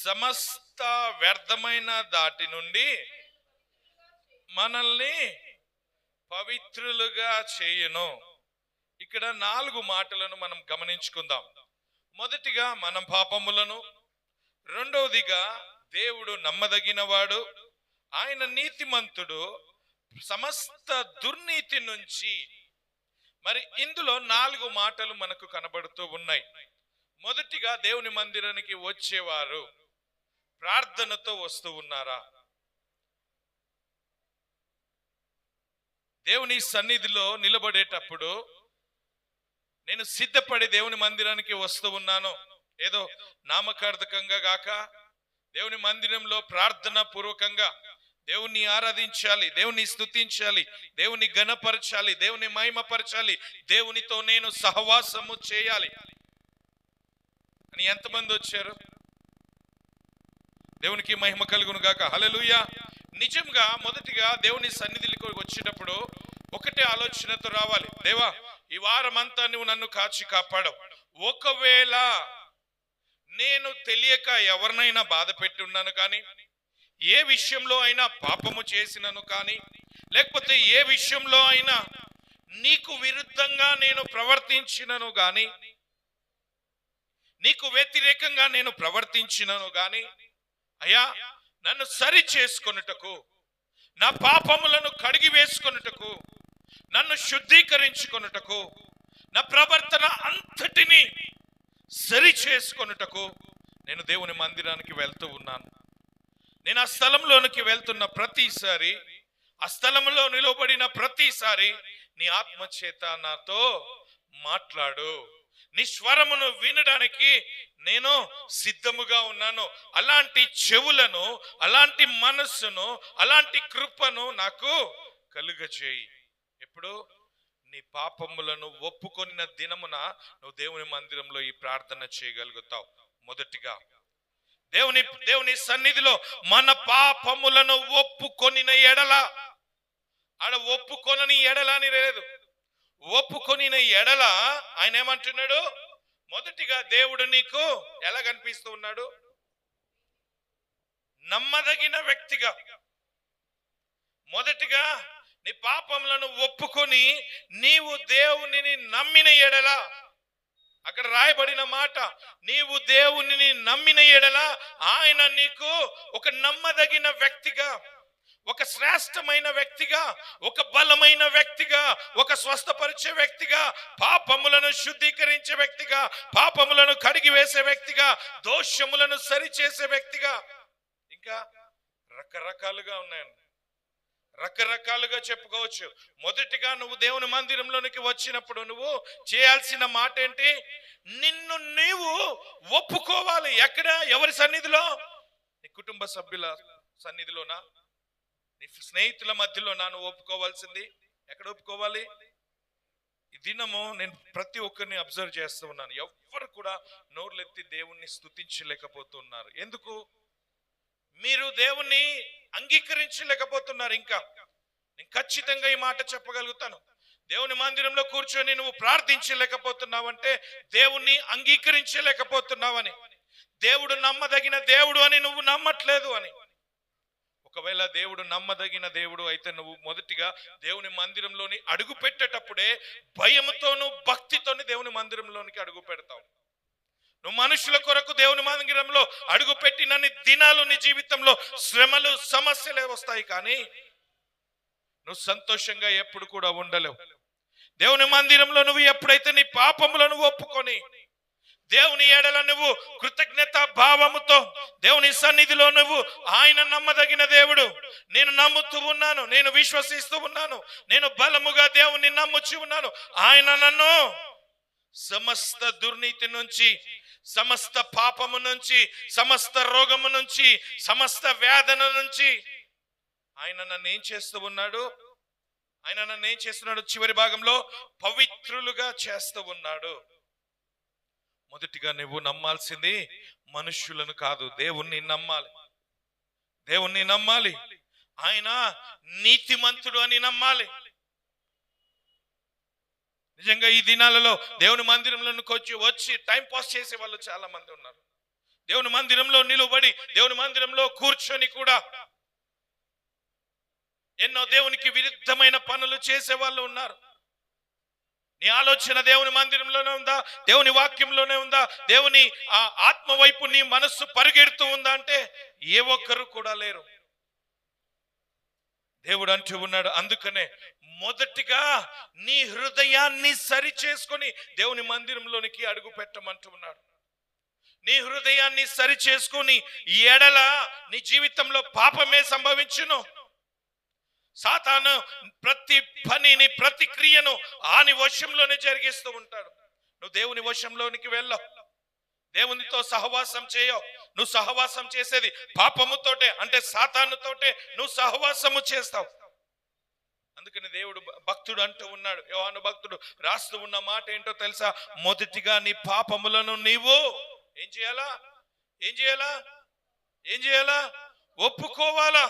సమస్త వ్యర్థమైన దాటి నుండి మనల్ని పవిత్రులుగా చేయును. ఇక్కడ 4 మాటలను మనం గమనించుకుందాం. మొదటిగా మనం పాపములను, రెండవదిగా దేవుడు నమ్మదగినవాడు, ఆయన నీతిమంతుడు, సమస్త దుర్నీతి నుంచి. మరి ఇందులో 4 మాటలు మనకు కనబడుతూ ఉన్నాయి. మొదటిగా దేవుని మందిరానికి వచ్చేవారు ప్రార్థనతో వస్తూ ఉన్నారా? దేవుని సన్నిధిలో నిలబడేటప్పుడు నేను సిద్ధపడి దేవుని మందిరానికి వస్తూ ఉన్నాను, ఏదో నామకార్థకంగా గాక దేవుని మందిరంలో ప్రార్థన పూర్వకంగా దేవుని ఆరాధించాలి, దేవుని స్తుతించాలి, దేవుని ఘనపరచాలి, దేవుని మహిమపరచాలి, దేవునితో నేను సహవాసము చేయాలి అని ఎంతమంది వచ్చారు? దేవునికి మహిమ కలుగును గాక. హల్లెలూయా. నిజంగా మొదటిగా దేవుని సన్నిధికి వచ్చేటప్పుడు ఒకటే ఆలోచనతో రావాలి, దేవా ఈ వారమంతా నువ్వు నన్ను కాచి కాపాడవు. ఒకవేళ నేను తెలియక ఎవరినైనా బాధ పెట్టి ఉన్నాను కానీ, ఏ విషయంలో అయినా పాపము చేసినను కానీ, లేకపోతే ఏ విషయంలో అయినా నీకు విరుద్ధంగా నేను ప్రవర్తించినను గాని, నీకు వ్యతిరేకంగా నేను ప్రవర్తించినను గాని, అయ్యా నన్ను సరి చేసుకొనుటకు, నా పాపములను కడిగి వేసుకొనుటకు, నన్ను శుద్ధీకరించుకొనుటకు, నా ప్రవర్తన అంతటిని సరి చేసుకొనుటకు నేను దేవుని మందిరానికి వెళ్తూ ఉన్నాను. నేను ఆ స్థలంలోనికి వెళ్తున్న ప్రతిసారి, ఆ స్థలంలో నిలబడిన ప్రతిసారి నీ ఆత్మచేత నాతో మాట్లాడు, నీ స్వరమును వినడానికి నేను సిద్ధముగా ఉన్నాను. అలాంటి చెవులను, అలాంటి మనస్సును, అలాంటి కృపను నాకు కలుగచేయి. ఎప్పుడు నీ పాపములను ఒప్పుకొనిన దినమున నువ్వు దేవుని మందిరంలో ఈ ప్రార్థన చేయగలుగుతావు. మొదటిగా దేవుని సన్నిధిలో మన పాపములను ఒప్పుకొనిన ఎడల, ఆడ ఒప్పుకొనని ఎడల అని లేదు, ఒప్పుకొనిన ఎడల ఆయన ఏమంటున్నాడు? మొదటిగా దేవుడు నీకు ఎలా కనిపిస్తూ ఉన్నాడు? నమ్మదగిన వ్యక్తిగా. మొదటిగా నీ పాపములను ఒప్పుకొని నీవు దేవునిని నమ్మిన ఎడల, అక్కడ రాయబడిన మాట, నీవు దేవునిని నమ్మిన ఎడల ఆయన నీకు ఒక నమ్మదగిన వ్యక్తిగా, ఒక శ్రేష్టమైన వ్యక్తిగా, ఒక బలమైన వ్యక్తిగా, ఒక స్వస్థపరిచే వ్యక్తిగా, పాపములను శుద్ధీకరించే వ్యక్తిగా, పాపములను కడిగి వేసే వ్యక్తిగా, దోషములను సరిచేసే వ్యక్తిగా, ఇంకా రకరకాలుగా ఉన్నాయండి, రకరకాలుగా చెప్పుకోవచ్చు. మొదటిగా నువ్వు దేవుని మందిరంలోనికి వచ్చినప్పుడు నువ్వు చేయాల్సిన మాట ఏంటి? నిన్ను నీవు ఒప్పుకోవాలి. ఎక్కడ? ఎవరి సన్నిధిలో? నీ కుటుంబ సభ్యుల సన్నిధిలోనా, నీ స్నేహితుల మధ్యలో నువ్వు ఒప్పుకోవాల్సింది ఎక్కడ ఒప్పుకోవాలి? ఈ దినము నేను ప్రతి ఒక్కరిని అబ్జర్వ్ చేస్తూ ఉన్నాను, ఎవ్వరు కూడా నోర్లెత్తి దేవుణ్ణి స్తుతించలేకపోతున్నారు. ఎందుకు? మీరు దేవుణ్ణి అంగీకరించలేకపోతున్నారు. ఇంకా నేను ఖచ్చితంగా ఈ మాట చెప్పగలుగుతాను, దేవుని మందిరంలో కూర్చొని నువ్వు ప్రార్థించలేకపోతున్నావంటే దేవుణ్ణి అంగీకరించలేకపోతున్నావని, దేవుడు నమ్మదగిన దేవుడు అని నువ్వు నమ్మట్లేదు అని. ఒకవేళ దేవుడు నమ్మదగిన దేవుడు అయితే నువ్వు మొదటిగా దేవుని మందిరంలోని అడుగు పెట్టేటప్పుడే భయముతోను భక్తితోని దేవుని మందిరంలోనికి అడుగు పెడతావు. నువ్వు మనుషుల కొరకు దేవుని మందిరంలో అడుగు పెట్టినన్ని దినాలు నీ జీవితంలో శ్రమలు, సమస్యలే వస్తాయి, కానీ నువ్వు సంతోషంగా ఎప్పుడు కూడా ఉండలేవు. దేవుని మందిరంలో నువ్వు ఎప్పుడైతే నీ పాపములను ఒప్పుకొని దేవుని ఎడల నువ్వు కృతజ్ఞత భావముతో దేవుని సన్నిధిలో నువ్వు, ఆయన నమ్మదగిన దేవుడు, నేను నమ్ముతూ ఉన్నాను, నేను విశ్వసిస్తూ ఉన్నాను, నేను బలముగా దేవుని నమ్ముచి ఉన్నాను, ఆయన నన్ను సమస్త దుర్నీతి నుంచి, సమస్త పాపము నుంచి, సమస్త రోగము నుంచి, సమస్త వేదన నుంచి ఆయన నన్ను ఏం చేస్తూ ఉన్నాడు? ఆయన నన్ను ఏం చేస్తున్నాడు? చివరి భాగంలో పవిత్రులుగా చేస్తూ ఉన్నాడు. మొదటిగా నువ్వు నమ్మాల్సింది మనుష్యులను కాదు, దేవుణ్ణి నమ్మాలి. దేవుణ్ణి నమ్మాలి, ఆయన నీతిమంతుడు అని నమ్మాలి. నిజంగా ఈ దినాలలో దేవుని మందిరంలోకి వచ్చి టైం పాస్ చేసే వాళ్ళు చాలా మంది ఉన్నారు. దేవుని మందిరంలో నిలువబడి దేవుని మందిరంలో కూర్చొని కూడా ఎన్నో దేవునికి విరుద్ధమైన పనులు చేసే వాళ్ళు ఉన్నారు. నీ ఆలోచన దేవుని మందిరంలోనే ఉందా? దేవుని వాక్యంలోనే ఉందా? దేవుని ఆ ఆత్మ వైపు నీ మనస్సు పరిగెడుతూ ఉందా అంటే ఏ ఒక్కరు కూడా లేరు. దేవుడు అంటూ ఉన్నాడు, అందుకనే మొదటిగా నీ హృదయాన్ని సరి చేసుకొని దేవుని మందిరంలోనికి అడుగు పెట్టమంటూ ఉన్నాడు. నీ హృదయాన్ని సరి చేసుకొని ఎడల నీ జీవితంలో పాపమే సంభవించును. సాతాను ప్రతి పనిని ప్రతి క్రియను ఆని వశంలోనే జరిగిస్తూ ఉంటాడు. నువ్వు దేవుని వశంలోనికి వెళ్ళవు, దేవునితో సహవాసం చేయవు. నువ్వు సహవాసం చేసేది పాపముతోటే, అంటే సాతానుతోటే నువ్వు సహవాసము చేస్తావు. అందుకని దేవుడు భక్తుడు అంటూ ఉన్నాడు, యోహాను భక్తుడు రాస్తూ ఉన్న మాట ఏంటో తెలుసా? మొదటిగా నీ పాపములను నీవు ఏం చేయాలా? ఏం చేయాలా? ఏం చేయాలా? ఒప్పుకోవాలా.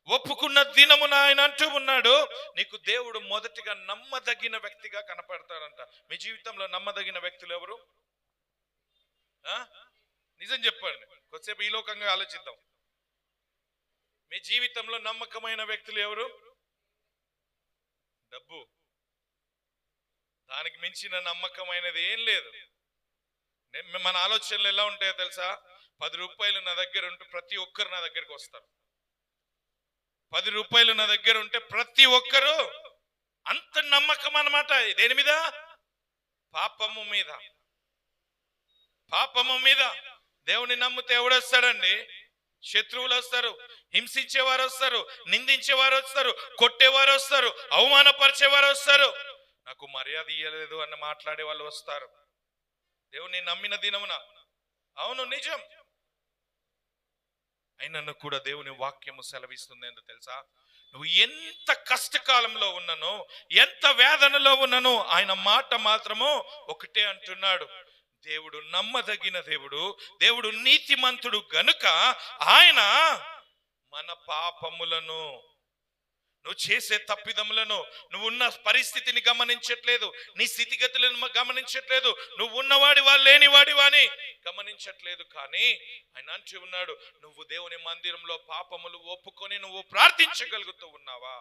ఒప్పుకున్న దినమున ఆయన అంటూ ఉన్నాడు, నీకు దేవుడు మొదటిగా నమ్మదగిన వ్యక్తిగా కనపడతాడంట. మీ జీవితంలో నమ్మదగిన వ్యక్తులు ఎవరు? నిజం చెప్పండి, కొద్దిసేపు ఈ లోకంగా ఆలోచిద్దాం. మీ జీవితంలో నమ్మకమైన వ్యక్తులు ఎవరు? డబ్బు, దానికి మించిన నమ్మకమైనది ఏం లేదు. మన ఆలోచనలు ఎలా ఉంటాయో తెలుసా? 10 రూపాయలు నా దగ్గర ఉంటే ప్రతి ఒక్కరు నా దగ్గరికి వస్తారు. 10 రూపాయలు నా దగ్గర ఉంటే ప్రతి ఒక్కరు, అంత నమ్మకం అన్నమాట. దేని మీద? పాపము మీద. పాపము మీద. దేవుని నమ్మితే ఎవడొస్తాడండి? శత్రువులు వస్తారు, హింసించేవారు వస్తారు, నిందించేవారు వస్తారు, కొట్టేవారు వస్తారు, అవమానపరిచేవారు వస్తారు, నాకు మర్యాద ఇయ్యలేదు అని మాట్లాడే వాళ్ళు వస్తారు దేవుని నమ్మిన దినమున. అవును, నిజం. అయినను కూడా దేవుని వాక్యము సెలవిస్తుంది ఏంటో తెలుసా? నువ్వు ఎంత కష్టకాలంలో ఉన్నానో, ఎంత వేదనలో ఉన్నానో, ఆయన మాట మాత్రము ఒకటే అంటున్నాడు, దేవుడు నమ్మదగిన దేవుడు, దేవుడు నీతిమంతుడు గనుక ఆయన మన పాపములను, నువ్వు చేసే తప్పిదములను, నువ్వు ఉన్న పరిస్థితిని గమనించట్లేదు, నీ స్థితిగతులను గమనించట్లేదు, నువ్వు ఉన్నవాడివా లేనివాడివా అని గమనించట్లేదు. కానీ ఆయన అంటూ ఉన్నాడు, నువ్వు దేవుని మందిరంలో పాపములు ఒప్పుకొని నువ్వు ప్రార్థించగలుగుతూ ఉన్నావా?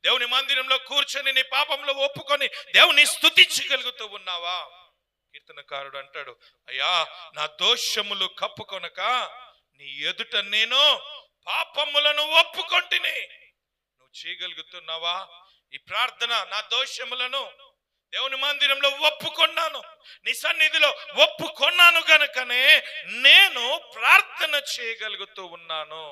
దేవుని మందిరంలో కూర్చొని నీ పాపములు ఒప్పుకొని దేవుని స్తుతించగలుగుతూ ఉన్నావా? కీర్తనకారుడు అంటాడు, అయ్యా నా దోషములు కప్పుకొనక నీ ఎదుట నేను పాపములను ఒప్పుకొంటిని. నువ్వు చేయగలుగుతున్నావా ఈ ప్రార్థన? నా దోషములను దేవుని మందిరంలో ఒప్పుకొన్నాను, నీ సన్నిధిలో ఒప్పుకొన్నాను గనుకనే నేను ప్రార్థన చేయగలుగుతూ ఉన్నాను.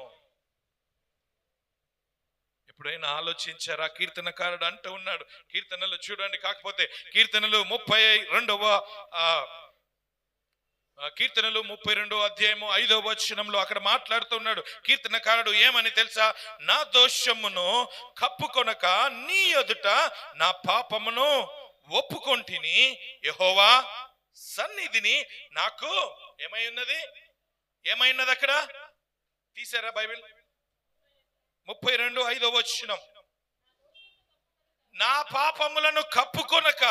ఎప్పుడైనా ఆలోచించారా? కీర్తనకారుడు అంటూ ఉన్నాడు, కీర్తనలు చూడండి, కాకపోతే కీర్తనలు 32 అధ్యాయము 5వ వచనంలో అక్కడ మాట్లాడుతున్నాడు కీర్తనకారుడు. ఏమని తెలుసా? నా దోషమును కప్పుకొనక నీ ఎదుట నా పాపమును ఒప్పుకొంటిని, యెహోవా సన్నిధిని నాకు ఏమై ఉన్నది? ఏమైనది? అక్కడ తీసారా బైబిల్? 32:5 వచనం, నా పాపములను కప్పుకొనక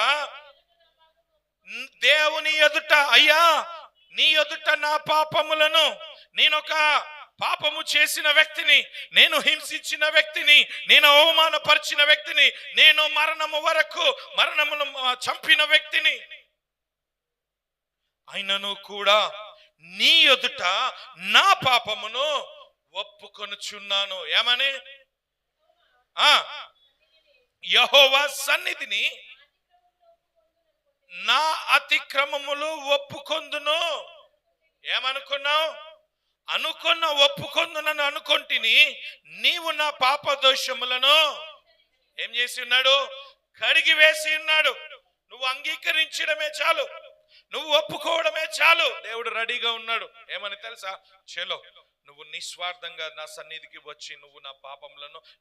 దేవుని ఎదుట, అయ్యా నీ ఎదుట నా పాపములను, నేనొక పాపము చేసిన వ్యక్తిని, నేను హింసించిన వ్యక్తిని, నేను అవమానపరిచిన వ్యక్తిని, నేను మరణమును చంపిన వ్యక్తిని, అయినను కూడా నీ ఎదుట నా పాపమును ఒప్పుకొనుచున్నాను. ఏమని? యెహోవా సన్నిధిని నా అతిక్రమములు ఒప్పుకొందును. ఏమనుకున్నావు? ఒప్పుకొందునని అనుకొంటిని. నీవు నా పాప దోషములను ఏం చేసి ఉన్నాడు? కడిగి వేసి ఉన్నాడు. నువ్వు అంగీకరించడమే చాలు, నువ్వు ఒప్పుకోవడమే చాలు. దేవుడు రెడీగా ఉన్నాడు. ఏమని తెలుసా? చలో, నువ్వు నిస్వార్థంగా నా సన్నిధికి వచ్చి నువ్వు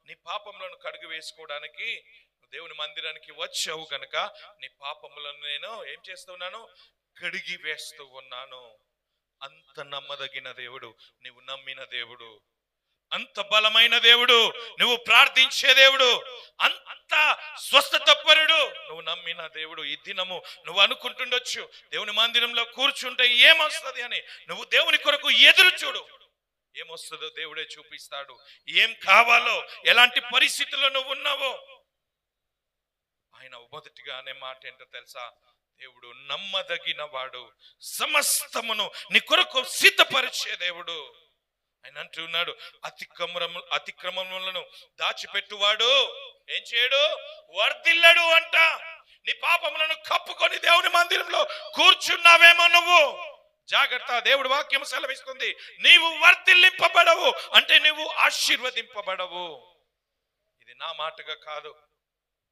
నీ పాపములను కడిగి వేసుకోవడానికి దేవుని మందిరానికి వచ్చావు గనక నీ పాపములను నేను ఏం చేస్తున్నాను? కడిగి వేస్తూ ఉన్నాను. అంత నమ్మదగిన దేవుడు, నీవు నమ్మిన దేవుడు. అంత బలమైన దేవుడు, నువ్వు ప్రార్థించే దేవుడు, అంత స్వస్థతపరుడు, నువ్వు నమ్మిన దేవుడు. ఈ దినము నువ్వు అనుకుంటుండొచ్చు, దేవుని మందిరంలో కూర్చుంటే ఏమొస్తుంది అని. నువ్వు దేవుని కొరకు ఎదురు చూడు, ఏమొస్తుందో దేవుడే చూపిస్తాడు. ఏం కావాలో, ఎలాంటి పరిస్థితుల్లో నువ్వు ఉన్నావో ఆయన మొదటిగా అనే మాట ఏంటో తెలుసా? దేవుడు నమ్మదగిన వాడు, సమస్తమును నీ కొరకు సిద్ధపరిచే దేవుడు. ఆయన అంటున్నాడు, అతిక్రమములను దాచిపెట్టువాడు ఏం చేయడు? వర్ధిల్లడు అంట. నీ పాపములను కప్పుకొని దేవుని మందిరంలో కూర్చున్నావేమో నువ్వు, జాగ్రత్త. దేవుడి వాక్యం సెలవిస్తుంది, నీవు వర్ధిల్లింపబడవు అంటే నీవు ఆశీర్వదింపబడవు. ఇది నా మాటగా కాదు,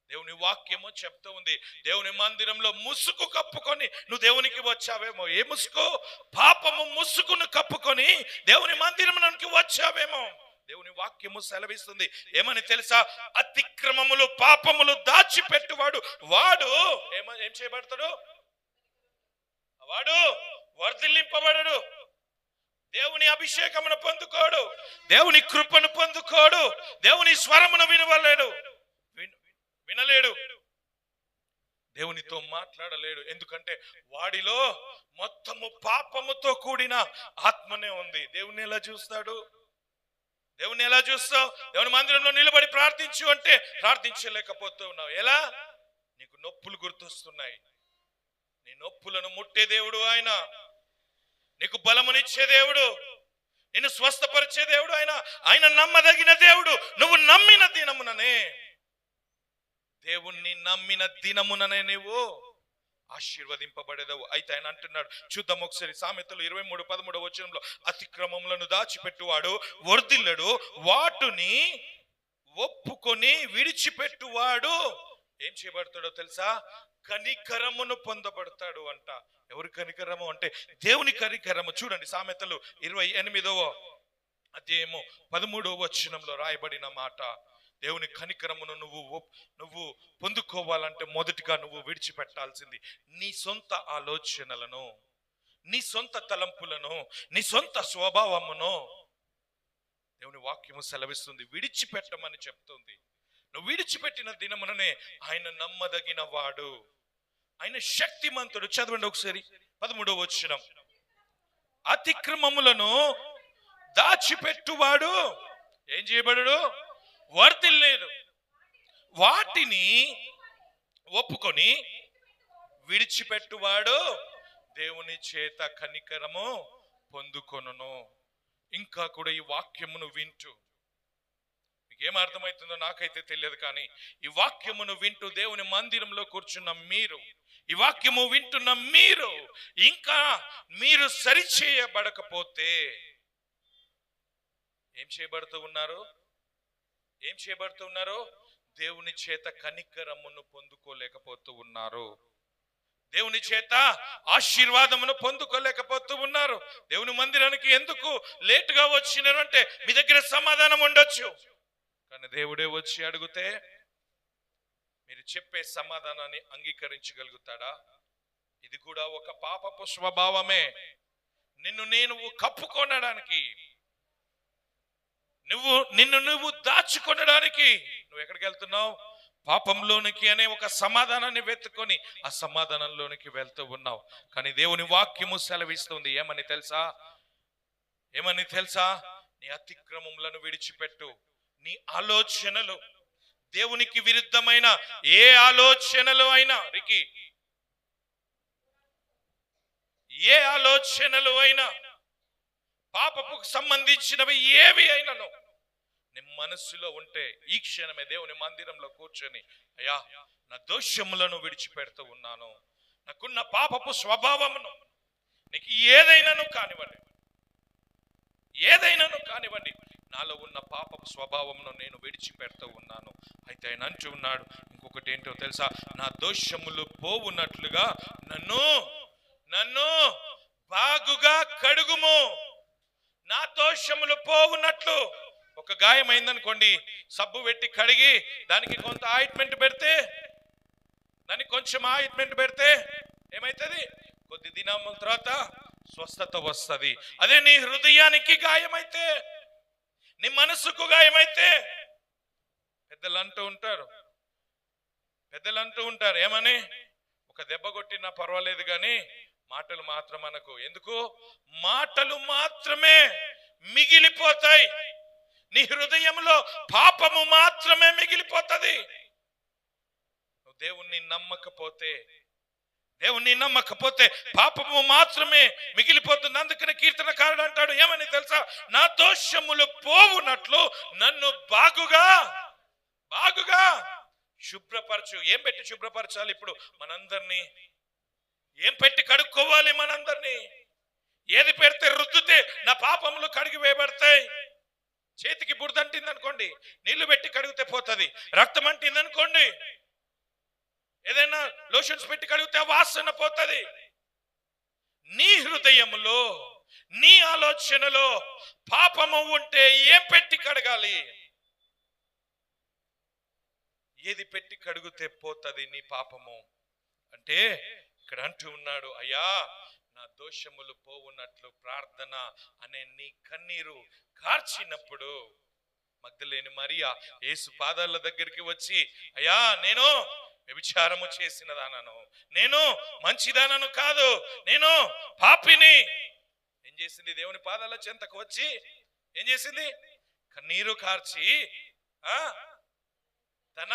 దేవుని వాక్యము చెప్తూ ఉంది. దేవుని మందిరంలో ముసుగు కప్పుకొని నువ్వు దేవునికి వచ్చావేమో. ఏ ముసుగు? పాపము ముసుగును కప్పుకొని దేవుని మందిరంలోకి వచ్చావేమో. దేవుని వాక్యము సెలవిస్తుంది ఏమని తెలుసా? అతిక్రమములు, పాపములు దాచిపెట్టువాడు వాడు ఏం చేయబడతాడు? వాడు వర్ధిల్లింపబడడు. దేవుని అభిషేకమును పొందుకోడు, దేవుని కృపను పొందుకోడు, దేవుని స్వరమును వినలేడు, దేవునితో మాట్లాడలేడు. ఎందుకంటే వాడిలో మొత్తము పాపముతో కూడిన ఆత్మనే ఉంది. దేవుని ఎలా చూస్తాడు? దేవుని ఎలా చూస్తావు? దేవుని మందిరంలో నిలబడి ప్రార్థించు అంటే ప్రార్థించలేకపోతూ ఉన్నావు. ఎలా? నీకు నొప్పులు గుర్తొస్తున్నాయి. నీ నొప్పులను ముట్టే దేవుడు ఆయన, నీకు బలమునిచ్చే దేవుడు, నిన్ను స్వస్థపరిచే దేవుడు ఆయన. ఆయన నమ్మదగిన దేవుడు. నువ్వు నమ్మిన దినముననే, దేవుణ్ణి నమ్మిన దినముననే నీవు ఆశీర్వదింపబడేదవు. అయితే ఆయన అంటున్నాడు, చూద్దాం ఒకసారి సామెతలు 23:13 వచనంలో, అతిక్రమములను దాచిపెట్టువాడు వర్ధిల్లడు, వాటిని ఒప్పుకొని విడిచిపెట్టువాడు ఏం చేయబడతాడో తెలుసా? కనికరమును పొందబడతాడు అంట. ఎవరి కనికరము అంటే దేవుని కనికరము. చూడండి సామెతలు 28వ అధ్యాయము 13వ వచనంలో రాయబడిన మాట. దేవుని కనికరమును నువ్వు పొందుకోవాలంటే మొదటిగా నువ్వు విడిచిపెట్టాల్సింది నీ సొంత ఆలోచనలను, నీ సొంత తలంపులను, నీ సొంత స్వభావమును. దేవుని వాక్యము సెలవిస్తుంది, విడిచిపెట్టమని చెప్తుంది. నువ్వు విడిచిపెట్టిన దినముననే ఆయన నమ్మదగిన వాడు, ఆయన శక్తిమంతుడు. చదవండి ఒకసారి 13వ వచనం. అతిక్రమములను దాచిపెట్టువాడు ఏం చేయబడడు? వర్ధిల్లేడు. వాటిని ఒప్పుకొని విడిచిపెట్టువాడు దేవుని చేత కనికరము పొందుకొనును. ఇంకా కూడా ఈ వాక్యమును వింటూ, మీకేం అర్థమవుతుందో నాకైతే తెలియదు, కానీ ఈ వాక్యమును వింటూ దేవుని మందిరంలో కూర్చున్న మీరు, ఈ వాక్యము వింటున్న మీరు, ఇంకా మీరు సరిచేయబడకపోతే ఏం చేయబడుతూ ఉన్నారు? ఏం చేయబడుతూ ఉన్నారు? దేవుని చేత కనికరమును పొందుకోలేకపోతూ ఉన్నారు, దేవుని చేత ఆశీర్వాదమును పొందుకోలేకపోతూ ఉన్నారు. దేవుని మందిరానికి ఎందుకు లేటుగా వచ్చినారంటే మీ దగ్గర సమాధానం ఉండొచ్చు, కానీ దేవుడే వచ్చి అడిగితే మీరు చెప్పే సమాధానాన్ని అంగీకరించగలుగుతాడా? ఇది కూడా ఒక పాపపు స్వభావమే. నేను కప్పుకొనడానికి, నిన్ను దాచుకొనడానికి నువ్వు ఎక్కడికి వెళ్తున్నావు? పాపంలోనికి అనే ఒక సమాధానాన్ని వెతుకొని ఆ సమాధానంలోనికి వెళ్తూ ఉన్నావు. కానీ దేవుని వాక్యము సెలవిస్తుంది ఏమని తెలుసా? నీ అతిక్రమములను విడిచిపెట్టు. నీ ఆలోచనలు, దేవునికి విరుద్ధమైన ఏ ఆలోచనలు అయినా, ఏ ఆలోచనలు అయినా, పాపపు సంబంధించినవి ఏవి అయినను నీ మనస్సులో ఉంటే ఈ క్షణమే దేవుని మందిరంలో కూర్చొని, అయ్యా నా దోషములను విడిచిపెడుతూ ఉన్నాను, నాకున్న పాపపు స్వభావమును, నీకు ఏదైనాను కానివ్వండి, నాలో ఉన్న పాపపు స్వభావమును నేను విడిచిపెడుతూ ఉన్నాను. అయితే ఆయన అంటూ ఉన్నాడు ఇంకొకటి ఏంటో తెలుసా? నా దోషములు పోవునట్లుగా నన్ను బాగుగా కడుగుము. నా దోషములు పోవునట్లు, ఒక గాయం అయిందనుకోండి, సబ్బు పెట్టి కడిగి దానికి కొంత ఆయింట్మెంట్ పెడితే ఏమైతుంది? కొద్ది దినముల తర్వాత స్వస్థత వస్తుంది. అదే నీ హృదయానికి గాయమైతే, నీ మనసుకు గాయమైతే పెద్దలు అంటూ ఉంటారు ఏమని, ఒక దెబ్బ కొట్టినా పర్వాలేదు కానీ మాటలు మాత్రం మనకు ఎందుకు, మాటలు మాత్రమే మిగిలిపోతాయి. నీ హృదయంలో పాపము మాత్రమే మిగిలిపోతుంది. నువ్వు దేవుణ్ణి నమ్మకపోతే పాపము మాత్రమే మిగిలిపోతుంది. అందుకనే కీర్తనకారుడు అంటాడు ఏమని తెలుసా, నా దోషములు పోవునట్లు నన్ను బాగుగా శుభ్రపరచు. ఏం పెట్టి శుభ్రపరచాలి? ఇప్పుడు మనందరినీ ఏం పెట్టి కడుక్కోవాలి? మనందరినీ ఏది పెడితే రుద్దుతే నా పాపములు కడిగి వేయబడతాయి. చేతికి బురదంటింది అనుకోండి, నీళ్లు పెట్టి కడిగితే పోతుంది. రక్తం అంటింది అనుకోండి, ఏదైనా లోషన్స్ పెట్టి కడిగితే వాసన పోతుంది. నీ హృదయములో, నీ ఆలోచనలో పాపము ఉంటే ఏం పెట్టి కడగాలి? ఏది పెట్టి కడుగుతే పోతుంది నీ పాపము అంటే ఇక్కడ అంటూ ఉన్నాడు, అయ్యా నా దోషములు పోవునట్లు ప్రార్థన అనే నీ కన్నీరు కార్చినప్పుడు మగ్దలేని మరియా యేసు పాదాల దగ్గరికి వచ్చి, అయ్యా నేను వ్యభిచారము చేసిన దానను, నేను మంచిదానను కాదు, నేను పాపిని. ఏం చేసింది? దేవుని పాదాల చెంతకు వచ్చి ఏం చేసింది? కన్నీరు కార్చి తన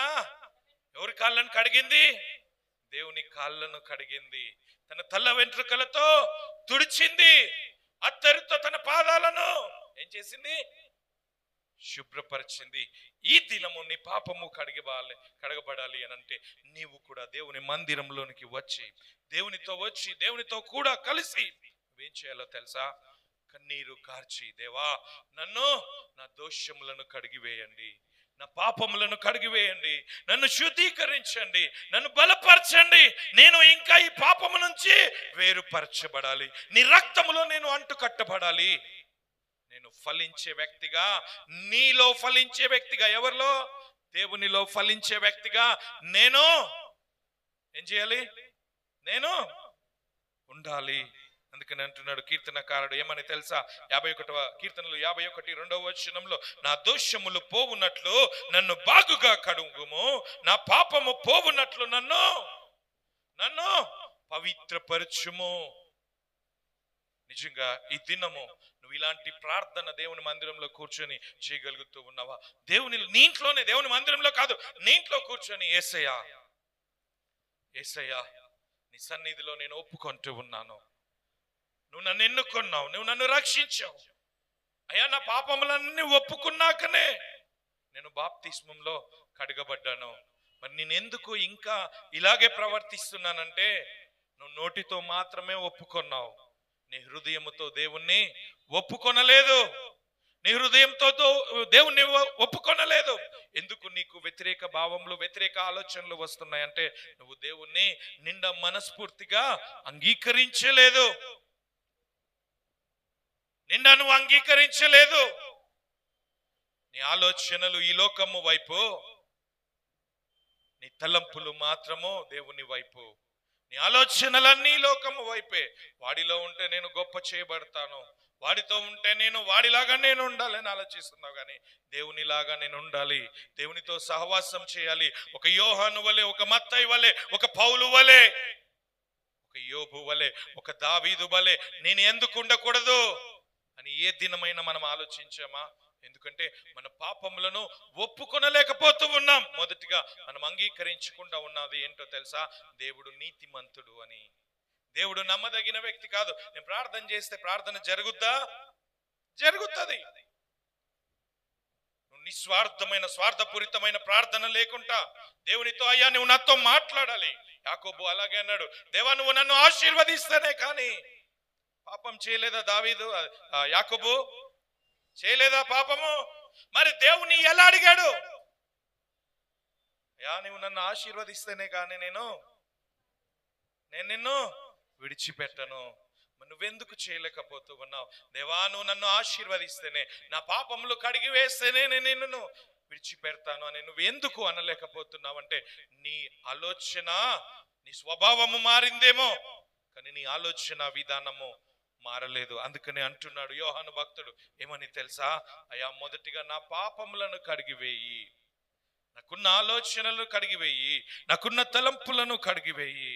ఎవరి కాళ్ళను కడిగింది? దేవుని కాళ్ళను కడిగింది. తన తల్ల వెంట్రుకలతో తుడిచింది. అత్తరితో తన పాదాలను ఏం చేసింది? శుభ్రపరిచింది. ఈ దినము నీ పాపము కడగబడాలి అని అంటే నీవు కూడా దేవుని మందిరంలోనికి వచ్చి దేవునితో కూడా కలిసి ఏం చేయాలో తెలుసా? కన్నీరు కార్చి, దేవా నన్ను నా దోషములను కడిగివేయండి, నా పాపములను కడిగివేయండి, నన్ను శుద్ధీకరించండి, నన్ను బలపరచండి, నేను ఇంకా ఈ పాపము నుంచి వేరుపరచబడాలి, నీ రక్తములో నేను అంటుకట్టబడాలి, నేను ఫలించే వ్యక్తిగా, నీలో ఫలించే వ్యక్తిగా, ఎవరిలో? దేవునిలో ఫలించే వ్యక్తిగా నేను ఏం చేయాలి? నేను ఉండాలి. అందుకని అంటున్నాడు కీర్తనకారుడు ఏమని తెలుసా? 51వ కీర్తనలు 51:2వ వచనంలో, నా దోషములు పోవునట్లు నన్ను బాగుగా కడుగుము, నా పాపము పోవునట్లు నన్ను పవిత్రపరచుము. నిజంగా ఈ దినము నువ్వు ఇలాంటి ప్రార్థన దేవుని మందిరంలో కూర్చొని చేయగలుగుతూ ఉన్నావా? నీ ఇంట్లోనే, దేవుని మందిరంలో కాదు, నీ ఇంట్లో కూర్చొని యేసయ్యా నీ సన్నిధిలో నేను ఒప్పుకుంటూ ఉన్నాను, నువ్వు నన్ను ఎన్నుకున్నావు, నువ్వు నన్ను రక్షించావు అయ్యా, నా పాపములన్నీ ఒప్పుకున్నాకనే నేను బాప్తిస్మంలో కడగబడ్డాను. మరి నేను ఎందుకు ఇంకా ఇలాగే ప్రవర్తిస్తున్నానంటే, నువ్వు నోటితో మాత్రమే ఒప్పుకున్నావు, నీ హృదయముతో దేవుణ్ణి ఒప్పుకొనలేదు. నీ హృదయంతో దేవుణ్ణి ఒప్పుకొనలేదు. ఎందుకు నీకు వ్యతిరేక భావములు, వ్యతిరేక ఆలోచనలు వస్తున్నాయంటే నువ్వు దేవుణ్ణి నిండా మనస్ఫూర్తిగా అంగీకరించలేదు, నిండా నువ్వు అంగీకరించలేదు. నీ ఆలోచనలు ఈ లోకము వైపు, నీ తలంపులు మాత్రము దేవుని వైపు. నీ ఆలోచనలన్నీ లోకము వైపే. వాడిలో ఉంటే నేను గొప్ప చేయబడతాను, వాడితో ఉంటే నేను వాడిలాగా నేను ఉండాలని ఆలోచిస్తున్నావు. కానీ దేవునిలాగా నేను ఉండాలి, దేవునితో సహవాసం చేయాలి. ఒక యోహాను వలె, ఒక మత్తయి వలె, ఒక పౌలు వలె, ఒక యోబు వలె, ఒక దావీదు వలె నేను ఎందుకు ఉండకూడదు అని ఏ దినమైనా మనం ఆలోచించామా? ఎందుకంటే మన పాపములను ఒప్పుకొనలేకపోతూ ఉన్నాం. మొదటిగా మనం అంగీకరించకుండా ఉన్నది ఏంటో తెలుసా? దేవుడు నీతిమంతుడు అని, దేవుడు నమ్మదగిన వ్యక్తి కాదు. నేను ప్రార్థన చేస్తే ప్రార్థన జరుగుద్దా? జరుగుతుంది. నిస్వార్థమైన, స్వార్థపూరితమైన ప్రార్థన లేకుండా దేవునితో, అయ్యా నువ్వు నాతో మాట్లాడాలి. యాకోబు అలాగే అన్నాడు, దేవా నువ్వు నన్ను ఆశీర్వదిస్తేనే కానీ. పాపం చేయలేదా దావీదు? యాకోబు చేయలేదా పాపము? మరి దేవుని ఎలా అడిగాడు? అయ్యా నువ్వు నన్ను ఆశీర్వదిస్తేనే కానీ నేను నిన్ను విడిచిపెట్టను. నువ్వెందుకు చేయలేకపోతూ ఉన్నావు? దేవా నువ్వు నన్ను ఆశీర్వదిస్తేనే, నా పాపములు కడిగి వేస్తేనే నేను నిన్ను విడిచిపెడతాను అని నువ్వు ఎందుకు అనలేకపోతున్నావు? అంటే నీ ఆలోచన, నీ స్వభావము మారిందేమో, కానీ నీ ఆలోచన విధానము మారలేదు. అందుకనే అంటున్నాడు యోహాను భక్తుడు ఏమని తెలుసా? అయ్యా, మొదటిగా నా పాపములను కడిగివేయి, నాకున్న ఆలోచనలను కడిగివేయి, నాకున్న తలంపులను కడిగివేయి.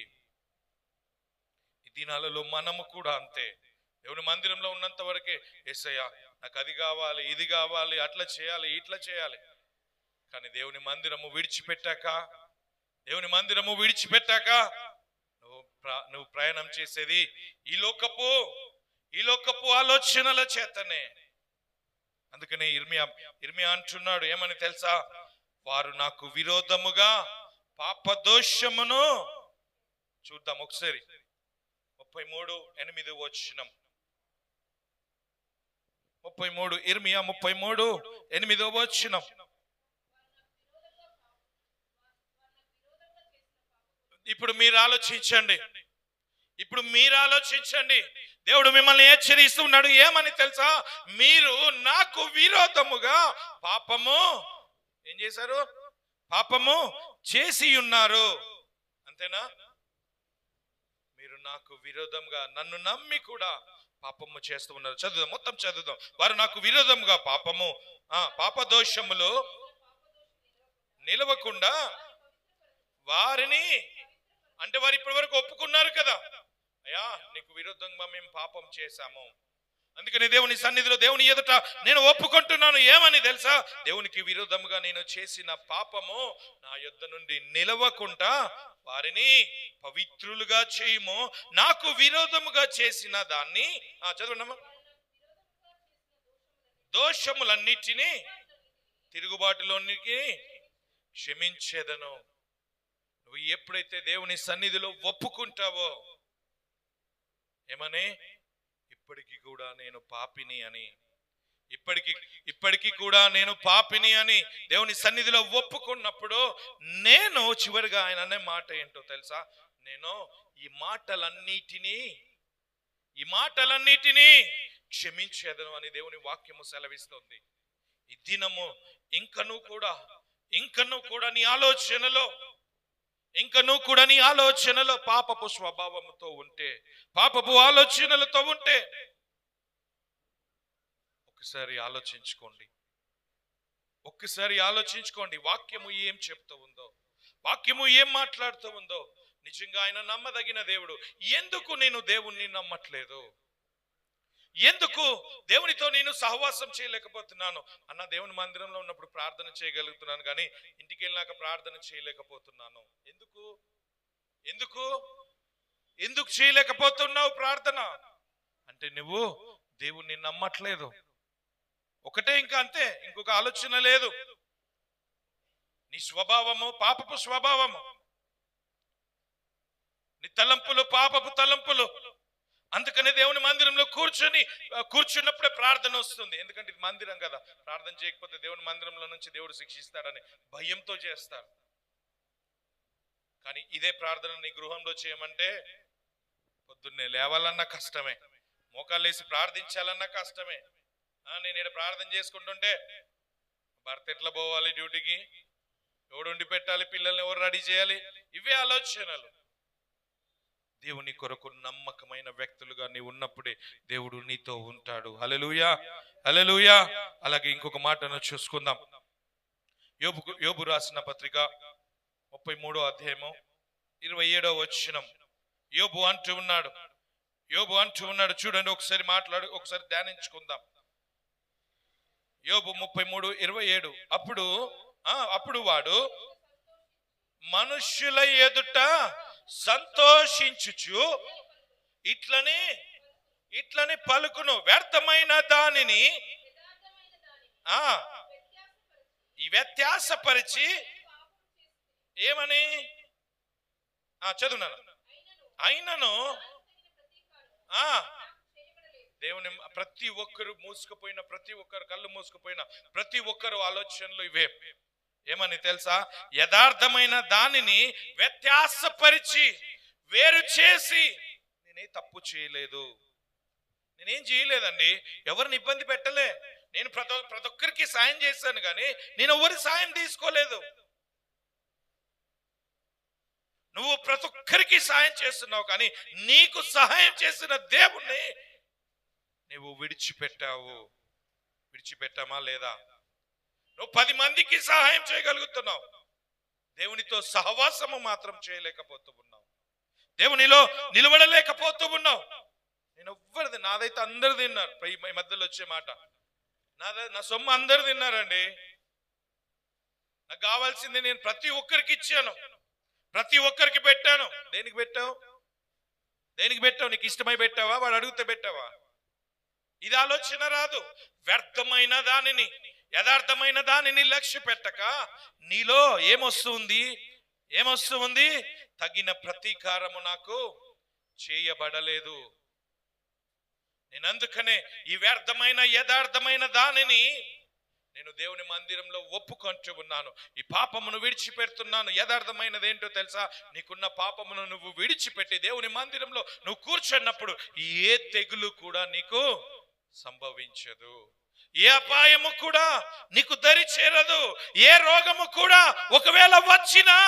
ఈ దినాలలో మనము కూడా అంతే. దేవుని మందిరంలో ఉన్నంత వరకే యేసయ్యా నాకు అది కావాలి, ఇది కావాలి, అట్లా చేయాలి, ఇట్లా చేయాలి. కానీ దేవుని మందిరము విడిచిపెట్టాక నువ్వు ప్రయాణం చేసేది ఈ లోకపు ఆలోచనల చేతనే. అందుకనే ఇర్మియా అంటున్నాడు ఏమని తెలుసా? వారు నాకు విరోధముగా పాపదోషమును, చూద్దాం ఒకసారి 33:8 వచనం. 33 ఇర్మియా 33:8 వచనం. ఇప్పుడు మీరు ఆలోచించండి. దేవుడు మిమ్మల్ని హెచ్చరిస్తున్నాడు ఏమని తెలుసా? మీరు నాకు విరోధముగా పాపము ఏం చేశారు? పాపము చేసి ఉన్నారు. అంతేనా? మీరు నాకు విరోధంగా నన్ను నమ్మి కూడా పాపము చేస్తూ ఉన్నారు. చదువుదాం, మొత్తం చదువుదాం. వారు నాకు విరోధంగా పాపదోషములు నిలవకుండా వారిని, అంటే వారు ఇప్పటి వరకు ఒప్పుకున్నారు కదా, అయ్యా నీకు విరుద్ధంగా మేము పాపం చేశాము, అందుకని దేవుని సన్నిధిలో దేవుని ఎదుట నేను ఒప్పుకుంటున్నాను. ఏమని తెలుసా? దేవునికి విరోధముగా నేను చేసిన పాపము నా యొద్ద నుండి నిలవకుండా వారిని పవిత్రులుగా చేయము. నాకు విరోధముగా చేసిన దాన్ని చదవండమ్మా. దోషములన్నిటినీ తిరుగుబాటులోనికి క్షమించేదను. నువ్వు ఎప్పుడైతే దేవుని సన్నిధిలో ఒప్పుకుంటావో ఏమని, ఇప్పటికీ కూడా నేను పాపిని అని, ఇప్పటికీ కూడా నేను పాపిని అని దేవుని సన్నిధిలో ఒప్పుకున్నప్పుడు నేను చివరిగా ఆయన అనే మాట ఏంటో తెలుసా? నేను ఈ మాటలన్నిటినీ క్షమించేదను అని దేవుని వాక్యము సెలవిస్తుంది. ఈ దినము ఇంకను కూడా నీ ఆలోచనలో పాపపు స్వభావముతో ఉంటే, పాపపు ఆలోచనలతో ఉంటే ఒక్కసారి ఆలోచించుకోండి. వాక్యము ఏం చెప్తూ ఉందో, వాక్యము ఏం మాట్లాడుతూ ఉందో. నిజంగా ఆయన నమ్మదగిన దేవుడు. ఎందుకు నేను దేవుణ్ణి నమ్మట్లేదు? ఎందుకు దేవునితో నేను సహవాసం చేయలేకపోతున్నాను? అన్న దేవుని మందిరంలో ఉన్నప్పుడు ప్రార్థన చేయగలుగుతున్నాను, కానీ ఇంటికి వెళ్ళినాక ప్రార్థన చేయలేకపోతున్నాను. ఎందుకు చేయలేకపోతున్నావు ప్రార్థన? అంటే నువ్వు దేవుణ్ణి నమ్మట్లేదు. ఒకటే, ఇంకా అంతే, ఇంకొక ఆలోచన లేదు. నీ స్వభావము పాపపు స్వభావము, నీ తలంపులు పాపపు తలంపులు. అందుకనే దేవుని మందిరంలో కూర్చున్నప్పుడే ప్రార్థన వస్తుంది. ఎందుకంటే ఇది మందిరం కదా, ప్రార్థన చేయకపోతే దేవుని మందిరంలో నుంచి దేవుడు శిక్షిస్తాడని భయంతో చేస్తారు. కానీ ఇదే ప్రార్థన నీ గృహంలో చేయమంటే పొద్దున్నే లేవాలన్నా కష్టమే, మోకాళ్ళు వేసి ప్రార్థించాలన్నా కష్టమే. నేను ఇక్కడ ప్రార్థన చేసుకుంటుంటే భర్త ఎట్లా పోవాలి డ్యూటీకి, ఎవడు వండి పెట్టాలి, పిల్లల్ని ఎవరు రెడీ చేయాలి, ఇవే ఆలోచనలు. దేవుని కొరకు నమ్మకమైన వ్యక్తులుగా నీవు ఉన్నప్పుడే దేవుడు నీతో ఉంటాడు. హల్లెలూయా, హల్లెలూయా. అలాగే ఇంకొక మాటను చూసుకుందాం. యోబు రాసిన పత్రిక 33వ అధ్యాయము 27వ వచనం. యోబు అంటూ ఉన్నాడు, చూడండి ఒకసారి ఒకసారి ధ్యానించుకుందాం. యోబు 33:27. అప్పుడు వాడు మనుష్యుల ఎదుట సంతోషించుచు ఇట్లని పలుకును, వ్యర్థమైన దానిని ఈ వ్యత్యాసపరిచి ఏమని చదువున్నాను. అయినను దేవుని ప్రతి ఒక్కరు కళ్ళు మూసుకుపోయిన ప్రతి ఒక్కరు ఆలోచనలు ఇవే. ఏమని తెలుసా? యథార్థమైన దానిని వ్యత్యాసపరిచి వేరు చేసి, నేనే తప్పు చేయలేదు, నేనేం చేయలేదండి, ఎవరిని ఇబ్బంది పెట్టలే, నేను ప్రతి ఒక్కరికి సాయం చేశాను, కానీ నేను ఎవరి సాయం తీసుకోలేదు. నువ్వు ప్రతి ఒక్కరికి సాయం చేస్తున్నావు, కానీ నీకు సహాయం చేసిన దేవుణ్ణి నువ్వు విడిచిపెట్టావు. విడిచిపెట్టామా లేదా? నువ్వు 10 మందికి సహాయం చేయగలుగుతున్నావు, దేవునితో సహవాసము మాత్రం చేయలేకపోతూ ఉన్నావు, దేవునిలో నిలబడలేకపోతూ ఉన్నావు. నేను ఎవ్వరిది, నాదైతే అందరు తిన్నారు. ఈ మధ్యలో వచ్చే మాట, నా సొమ్ము అందరు తిన్నారండి. నాకు కావాల్సింది నేను ప్రతి ఒక్కరికి ఇచ్చాను, ప్రతి ఒక్కరికి పెట్టాను. దేనికి పెట్టావు? దేనికి పెట్టావు? నీకు ఇష్టమై పెట్టావా? వాడు అడిగితే పెట్టావా? ఇది ఆలోచన రాదు. వ్యర్థమైన దానిని, యథార్థమైన దానిని లక్ష్య పెట్టక నీలో ఏమొస్తుంది? తగిన ప్రతీకారము నాకు చేయబడలేదు. నేను అందుకనే ఈ వ్యర్థమైన యథార్థమైన దానిని నేను దేవుని మందిరంలో ఒప్పుకొంటూ ఉన్నాను. ఈ పాపమును విడిచిపెడుతున్నాను. యథార్థమైనది ఏంటో తెలుసా? నీకున్న పాపమును నువ్వు విడిచిపెట్టి దేవుని మందిరంలో నువ్వు కూర్చున్నప్పుడు ఏ తెగులు కూడా నీకు సంభవించదు, ఏ అపాయము కూడా నీకు దరి చేరదు, ఏ రోగము కూడా ఒకవేళ వచ్చినా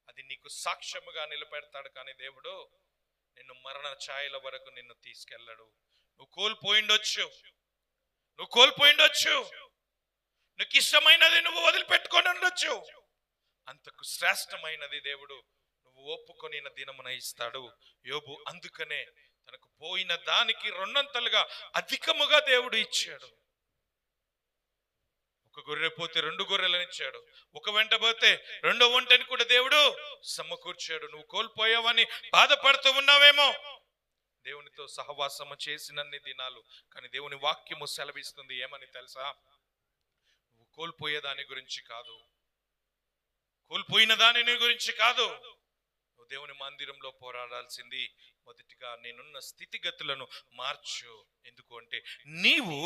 అది నీకు సాక్ష్యముగా నిలబెడతాడు. కానీ దేవుడు నిన్ను మరణ ఛాయల వరకు నిన్ను తీసుకెళ్ళడు. నువ్వు కోల్పోయిండొచ్చు, నీకు ఇష్టమైనది నువ్వు వదిలిపెట్టుకొని ఉండొచ్చు, అంతకు శ్రేష్టమైనది దేవుడు నువ్వు ఒప్పుకొనిన దినమున ఇస్తాడు. యోబు అందుకనే తనకు పోయిన దానికి 2 అధికముగా దేవుడు ఇచ్చాడు. ఒక గొర్రె పోతే 2 గొర్రెలను ఇచ్చాడు, ఒక వెంట పోతే 2వ ఒంటెని కూడా దేవుడు సమకూర్చాడు. నువ్వు కోల్పోయావని బాధపడుతూ ఉన్నావేమో, దేవునితో సహవాసము చేసినన్ని దినాలు. కానీ దేవుని వాక్యము సెలవిస్తుంది ఏమని తెలుసా? నువ్వు కోల్పోయే దాని గురించి కాదు, కోల్పోయిన దాని గురించి కాదు. నువ్వు దేవుని మందిరంలో పోరాడాల్సింది మొదటిగా నేనున్న స్థితిగతులను మార్చు. ఎందుకు అంటే నీవు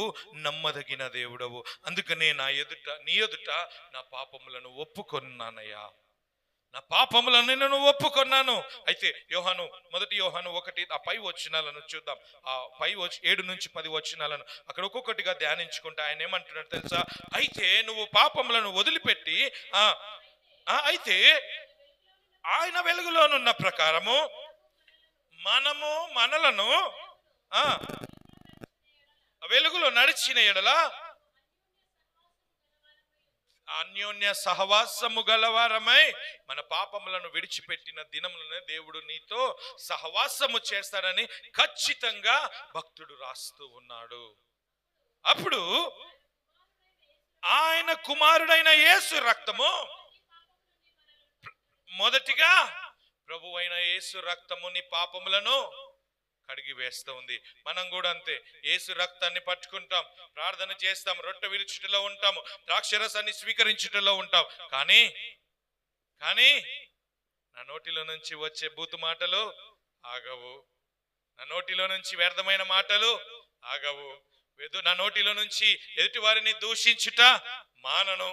నమ్మదగిన దేవుడవు. అందుకనే నీ ఎదుట నా పాపములను ఒప్పుకొన్నానయ్యా, నా పాపములను నేను ఒప్పుకొన్నాను. అయితే మొదటి యోహాను 1 ఆ పై వచనాలను చూద్దాం. ఆ పై 7 నుంచి 10 వచనాలను అక్కడ ఒక్కొక్కటిగా ధ్యానించుకుంటే ఆయన ఏమంటున్నాడు తెలుసా? అయితే నువ్వు పాపములను వదిలిపెట్టి అయితే ఆయన వెలుగులోనున్న ప్రకారము మనలను వెలుగులో నడిచిన ఎడల అన్యోన్య సహవాసము గలవారమై మన పాపములను విడిచిపెట్టిన దినములనే దేవుడు నీతో సహవాసము చేస్తాడని ఖచ్చితంగా భక్తుడు రాస్తూ ఉన్నాడు. అప్పుడు ఆయన కుమారుడైన యేసు రక్తము, మొదటిగా ప్రభువైన యేసు రక్తము నీ పాపములను కడిగి వేస్తూ ఉంది. మనం కూడా అంతే, యేసు రక్తాన్ని పట్టుకుంటాం, ప్రార్థన చేస్తాం, రొట్టె విరుచుటలో ఉంటాము, ద్రాక్షరసాన్ని స్వీకరించుటలో ఉంటాం. కానీ నా నోటిలో నుంచి వచ్చే బూతు మాటలు ఆగవు, నా నోటిలో నుంచి వ్యర్థమైన మాటలు ఆగవు, నా నోటిలో నుంచి ఎదుటి వారిని దూషించుట మానను.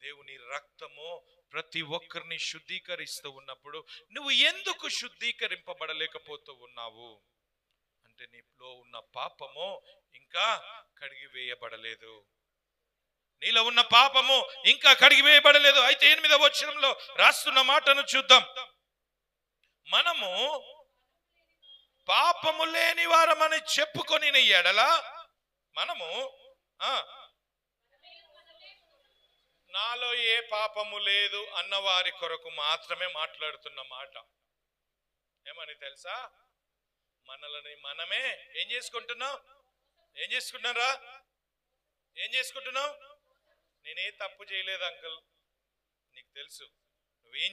దేవుని రక్తము ప్రతి ఒక్కరిని శుద్ధీకరిస్తూ ఉన్నప్పుడు నువ్వు ఎందుకు శుద్ధీకరింపబడలేకపోతూ ఉన్నావు అంటే నీలో ఉన్న పాపము ఇంకా కడిగివేయబడలేదు, నీలో ఉన్న పాపము ఇంకా కడిగివేయబడలేదు. అయితే 8వ వచనంలో రాస్తున్న మాటను చూద్దాం. మనము పాపము లేని వారమని చెప్పుకొని ఎడల మనము నాలో ఏ పాపము లేదు అన్న వారి కొరకు మాత్రమే మాట్లాడుతున్న మాట. ఏమని తెలుసా? మనల్ని మనమే ఏం చేసుకుంటున్నావు? ఏం చేసుకుంటున్నావు? నేనే తప్పు చేయలేదు అంకుల్, నీకు తెలుసు. నువ్వేం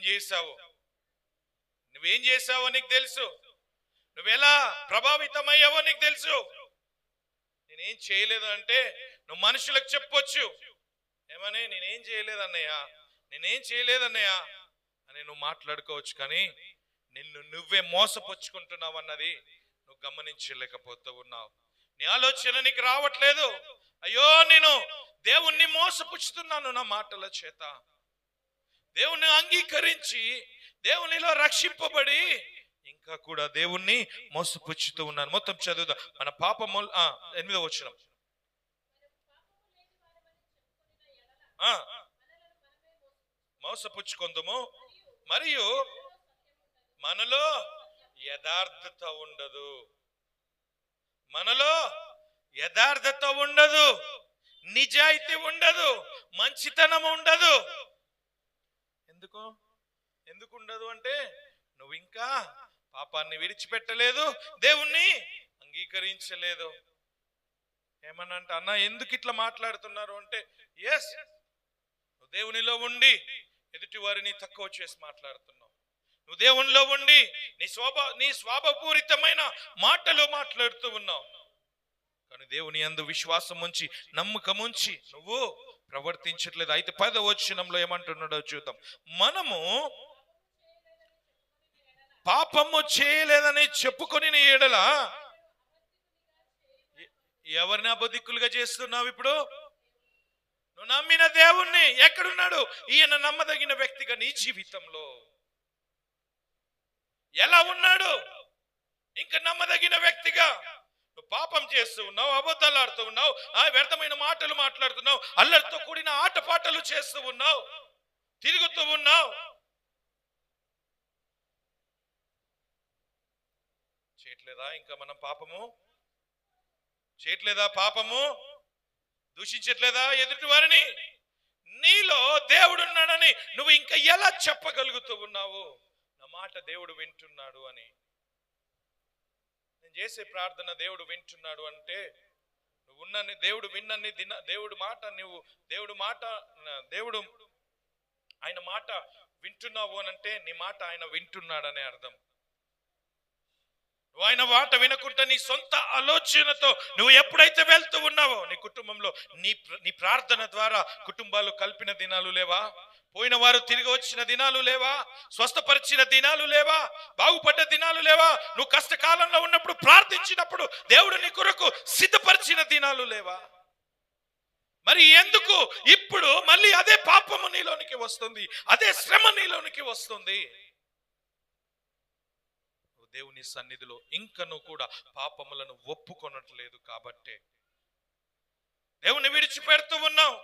చేసావో నీకు తెలుసు, నువ్వెలా ప్రభావితమయ్యావో నీకు తెలుసు. నేనేం చేయలేదు అంటే నువ్వు మనుషులకు చెప్పొచ్చు, ఏమని నేనేం చేయలేదన్నయ్య అని నువ్వు మాట్లాడుకోవచ్చు. కానీ నువ్వే మోసపుచ్చుకుంటున్నావు అన్నది నువ్వు గమనించలేకపోతూ ఉన్నావు. నీ ఆలోచన నీకు రావట్లేదు. అయ్యో నేను దేవుణ్ణి మోసపుచ్చుతున్నాను నా మాటల చేత. దేవుణ్ణి అంగీకరించి దేవునిలో రక్షింపబడి ఇంకా కూడా దేవుణ్ణి మోసపుచ్చుతూ ఉన్నాను. మొత్తం చదువుదా మన పాపము 8వ వచనం. మోసపుచ్చుకొందుము మరియు మనలో యథార్థత ఉండదు. మనలో యథార్థత ఉండదు, నిజాయితీ ఉండదు, మంచితనం ఉండదు. ఎందుకు ఉండదు అంటే నువ్వు ఇంకా పాపాన్ని విడిచిపెట్టలేదు, దేవుణ్ణి అంగీకరించలేదు. ఏమన్నంటే అన్న ఎందుకు ఇట్లా మాట్లాడుతున్నారు అంటే, ఎస్, నువ్వు దేవునిలో ఉండి ఎదుటి వారిని తక్కువ చేసి మాట్లాడుతున్నావు. నువ్వు దేవునిలో ఉండి నీ స్వాభావపూరితమైన మాటలు మాట్లాడుతూ ఉన్నావు. కానీ దేవుని యందు విశ్వాసం ఉంచి, నమ్మకం ఉంచి నువ్వు ప్రవర్తించట్లేదు. అయితే 10వ వచనంలో ఏమంటున్నాడో చూద్దాం. మనము పాపము చేయలేదని చెప్పుకొని ఎడల ఎవరిని అబద్ధికులుగా చేస్తున్నావు? ఇప్పుడు నువ్వు నమ్మిన దేవుణ్ణి ఎక్కడున్నాడు? ఈయన నమ్మదగిన వ్యక్తిగా నీ జీవితంలో ఎలా ఉన్నాడు? ఇంకా నమ్మదగిన వ్యక్తిగా నువ్వు పాపం చేస్తూ ఉన్నావు, అబద్ధాలు ఆడుతూ ఉన్నావు, వ్యర్థమైన మాటలు మాట్లాడుతున్నావు, అల్లరితో కూడిన ఆటపాటలు చేస్తూ ఉన్నావు, తిరుగుతూ ఉన్నావు. చేయట్లేదా ఇంకా మనం పాపము? చేయట్లేదా పాపము? దూషించట్లేదా ఎదుటి వారిని? నీలో దేవుడు ఉన్నాడని నువ్వు ఇంకా ఎలా చెప్పగలుగుతూ ఉన్నావు? నా మాట దేవుడు వింటున్నాడు అని. నేను చేసే ప్రార్థన దేవుడు వింటున్నాడు అంటే నువ్వు ఉన్నన్ని దేవుడు విన్నన్ని దేవుడు ఆయన మాట వింటున్నావు అని అంటే నీ మాట ఆయన వింటున్నాడనే అర్థం. నువ్వు ఆయన మాట వినకుండా నీ సొంత ఆలోచనతో నువ్వు ఎప్పుడైతే వెళ్తూ ఉన్నావో, నీ కుటుంబంలో నీ ప్రార్థన ద్వారా కుటుంబాలు కలిపిన దినాలు లేవా? పోయిన వారు తిరిగి వచ్చిన దినాలు లేవా? స్వస్థపరిచిన దినాలు లేవా? బాగుపడ్డ దినాలు లేవా? నువ్వు కష్టకాలంలో ఉన్నప్పుడు ప్రార్థించినప్పుడు దేవుడు నీ కొరకు సిద్ధపరిచిన దినాలు లేవా? మరి ఎందుకు ఇప్పుడు మళ్ళీ అదే పాపము నీలోనికి వస్తుంది, అదే శ్రమ నీలోనికి వస్తుంది? దేవుని సన్నిధిలో ఇంకను కూడా పాపములను ఒప్పుకొనట్లేదు కాబట్టే దేవుని విడిచిపెడుతూ ఉన్నావు.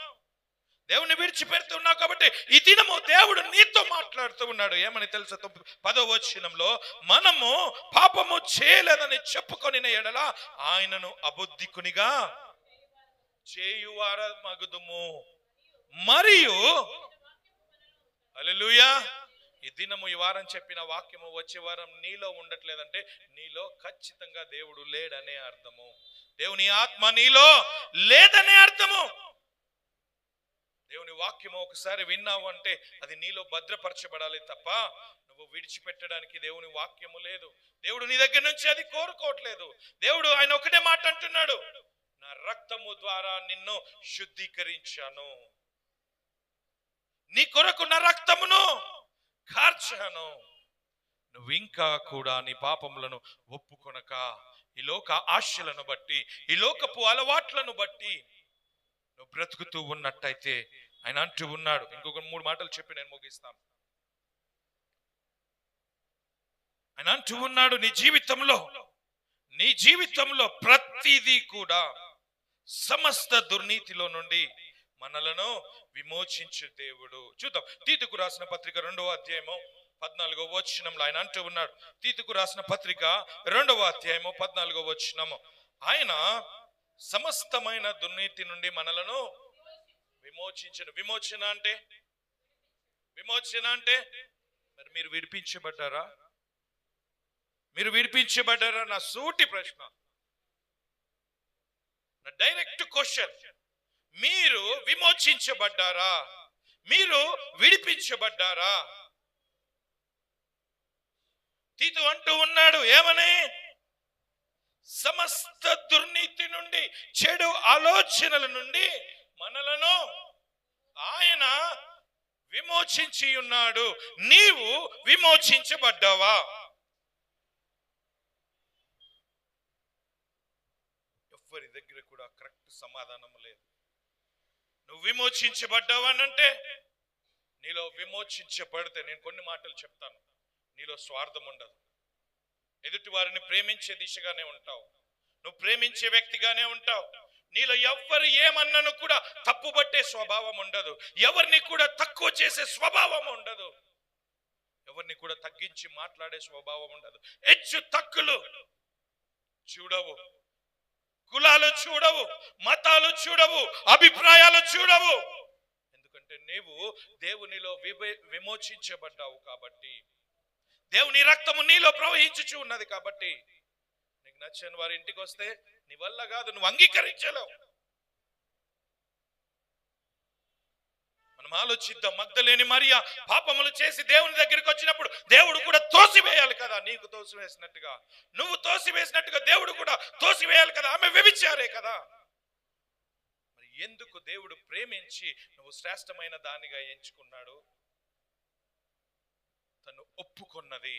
కాబట్టి ఈ దినము దేవుడు నీతో మాట్లాడుతూ ఉన్నాడు. ఏమని తెలుసా? 10వ వచనంలో మనము పాపము చేయలేదని చెప్పుకొని ఎడల ఆయనను అబద్ధికునిగా చేయువారమగుదుము. మరియు హల్లెలూయా, ఈ దినము ఈ వారం చెప్పిన వాక్యము వచ్చే వారం నీలో ఉండట్లేదంటే నీలో ఖచ్చితంగా దేవుడు లేడనే అర్థము. దేవుని ఆత్మ నీలో లేదనే అర్థము. దేవుని వాక్యము ఒకసారి విన్నావు అంటే అది నీలో భద్రపరచబడాలి తప్ప నువ్వు విడిచిపెట్టడానికి దేవుని వాక్యము లేదు. దేవుడు నీ దగ్గర నుంచి అది కోరుకోవట్లేదు. దేవుడు ఆయన ఒకటే మాట అంటున్నాడు, నా రక్తము ద్వారా నిన్ను శుద్ధీకరించాను, నీ కొరకు నా రక్తమును కార్చాను. నువ్వు ఇంకా కూడా నీ పాపములను ఒప్పుకొనక ఈ లోక ఆశలను బట్టి, ఈ లోకపు అలవాట్లను బట్టి నువ్వు బ్రతుకుతూ ఉన్నట్టయితే ఆయన అంటూ ఉన్నాడు. ఇంకొక 3 మాటలు చెప్పి నేను ముగిస్తాను. ఆయన అంటూ ఉన్నాడు, నీ జీవితంలో ప్రతిదీ కూడా సమస్త దుర్నీతిలో నుండి మనలను విమోచించు దేవుడు. చూద్దాం, తీతుకు రాసిన పత్రిక 2వ అధ్యాయము 14వ వచనంలో ఆయన అంటూ ఉన్నాడు. తీతుకు రాసిన పత్రిక 2వ అధ్యాయము 14వ వచనము, ఆయన సమస్తమైన దుర్నీతి నుండి మనలను విమోచించను. విమోచన అంటే మరి మీరు విడిపించబడ్డారా? నా సూటి ప్రశ్న, నా డైరెక్ట్ క్వశ్చన్. మీరు విమోచించబడ్డారా? మీరు విడిపించబడ్డారా? తీతు అంటూ ఉన్నాడు ఏమని? సమస్త దుర్నీతి నుండి, చెడు ఆలోచనల నుండి మనలను ఆయన విమోచించి ఉన్నాడు. నీవు విమోచించబడ్డావా? ఎవ్వరి దగ్గర కూడా కరెక్ట్ సమాధానం లేదు. నువ్వు విమోచించబడ్డావనంటే, నీలో విమోచించబడితే నేను కొన్ని మాటలు చెప్తాను. నీలో స్వార్థం ఉండదు, ఎదుటి వారిని ప్రేమించే దిశగానే ఉంటావు, నువ్వు ప్రేమించే వ్యక్తిగానే ఉంటావు. నీలో ఎవ్వరు ఏమన్నను కూడా తప్పుబట్టే స్వభావం ఉండదు, ఎవరిని కూడా తక్కువ చేసే స్వభావం ఉండదు. ఎవరిని కూడా తగ్గించి మాట్లాడే స్వభావం ఉండదు. హెచ్చు తక్కులు చూడవు, కులాలు చూడవు, మతాలు చూడవు, అభిప్రాయాలు చూడవు. ఎందుకంటే నీవు దేవునిలో విమోచించబడ్డావు కాబట్టి, దేవుని రక్తము నీలో ప్రవహించుచు ఉన్నది కాబట్టి, నీకు నచ్చని వారి ఇంటికి వస్తే నీ వల్ల కాదు, నువ్వు అంగీకరించలేవు. మనం ఆలోచిద్దాం. మగ్దలేని మరియా పాపములు చేసి దేవుని దగ్గరికి వచ్చినప్పుడు దేవుడు కూడా తోసివేయాలి కదా, నీకు తోసివేసినట్టుగా, నువ్వు తోసివేసినట్టుగా దేవుడు కూడా తోసివేయాలి కదా. ఆమె వ్యభిచారే కదా. మరి ఎందుకు దేవుడు ప్రేమించి నువ్వు శ్రేష్టమైన దానిగా ఎంచుకున్నాడు? తను ఒప్పుకున్నది.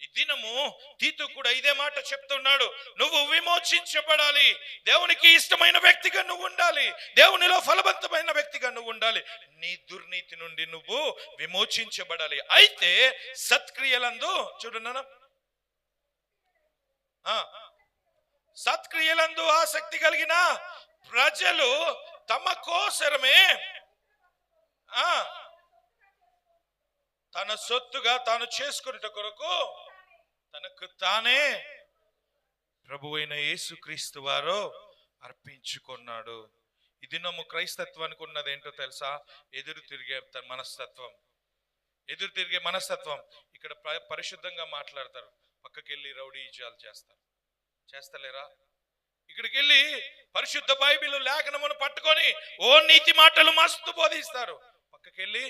ఈ దినము తీతు కూడా ఇదే మాట చెప్తున్నాడు. నువ్వు విమోచించబడాలి, దేవునికి ఇష్టమైన వ్యక్తిగా నువ్వు ఉండాలి, దేవునిలో ఫలవంతమైన వ్యక్తిగా నువ్వు ఉండాలి, నీ దుర్నీతి నుండి నువ్వు విమోచించబడాలి. అయితే సత్క్రియలందు చూడన్నా, సత్క్రియలందు ఆసక్తి కలిగిన ప్రజలు తమ కోసరమే తన సొత్తుగా తాను చేసుకునేట కొరకు తనకు తానే ప్రభువైన యేసుక్రీస్తు వారు అర్పించుకున్నాడు. ఈ దినము క్రైస్తత్వానికి ఉన్నది ఏంటో తెలుసా? ఎదురు తిరిగే మనస్తత్వం. ఎదురు తిరిగే మనస్తత్వం. ఇక్కడ పరిశుద్ధంగా మాట్లాడతారు, పక్కకి వెళ్ళి రౌడీజాలు చేస్తలేరా? ఇక్కడికి వెళ్ళి పరిశుద్ధ బైబిల్ లేఖనమును పట్టుకొని ఓ నీతి మాటలు మస్తు బోధిస్తారు. పక్కకి వెళ్ళి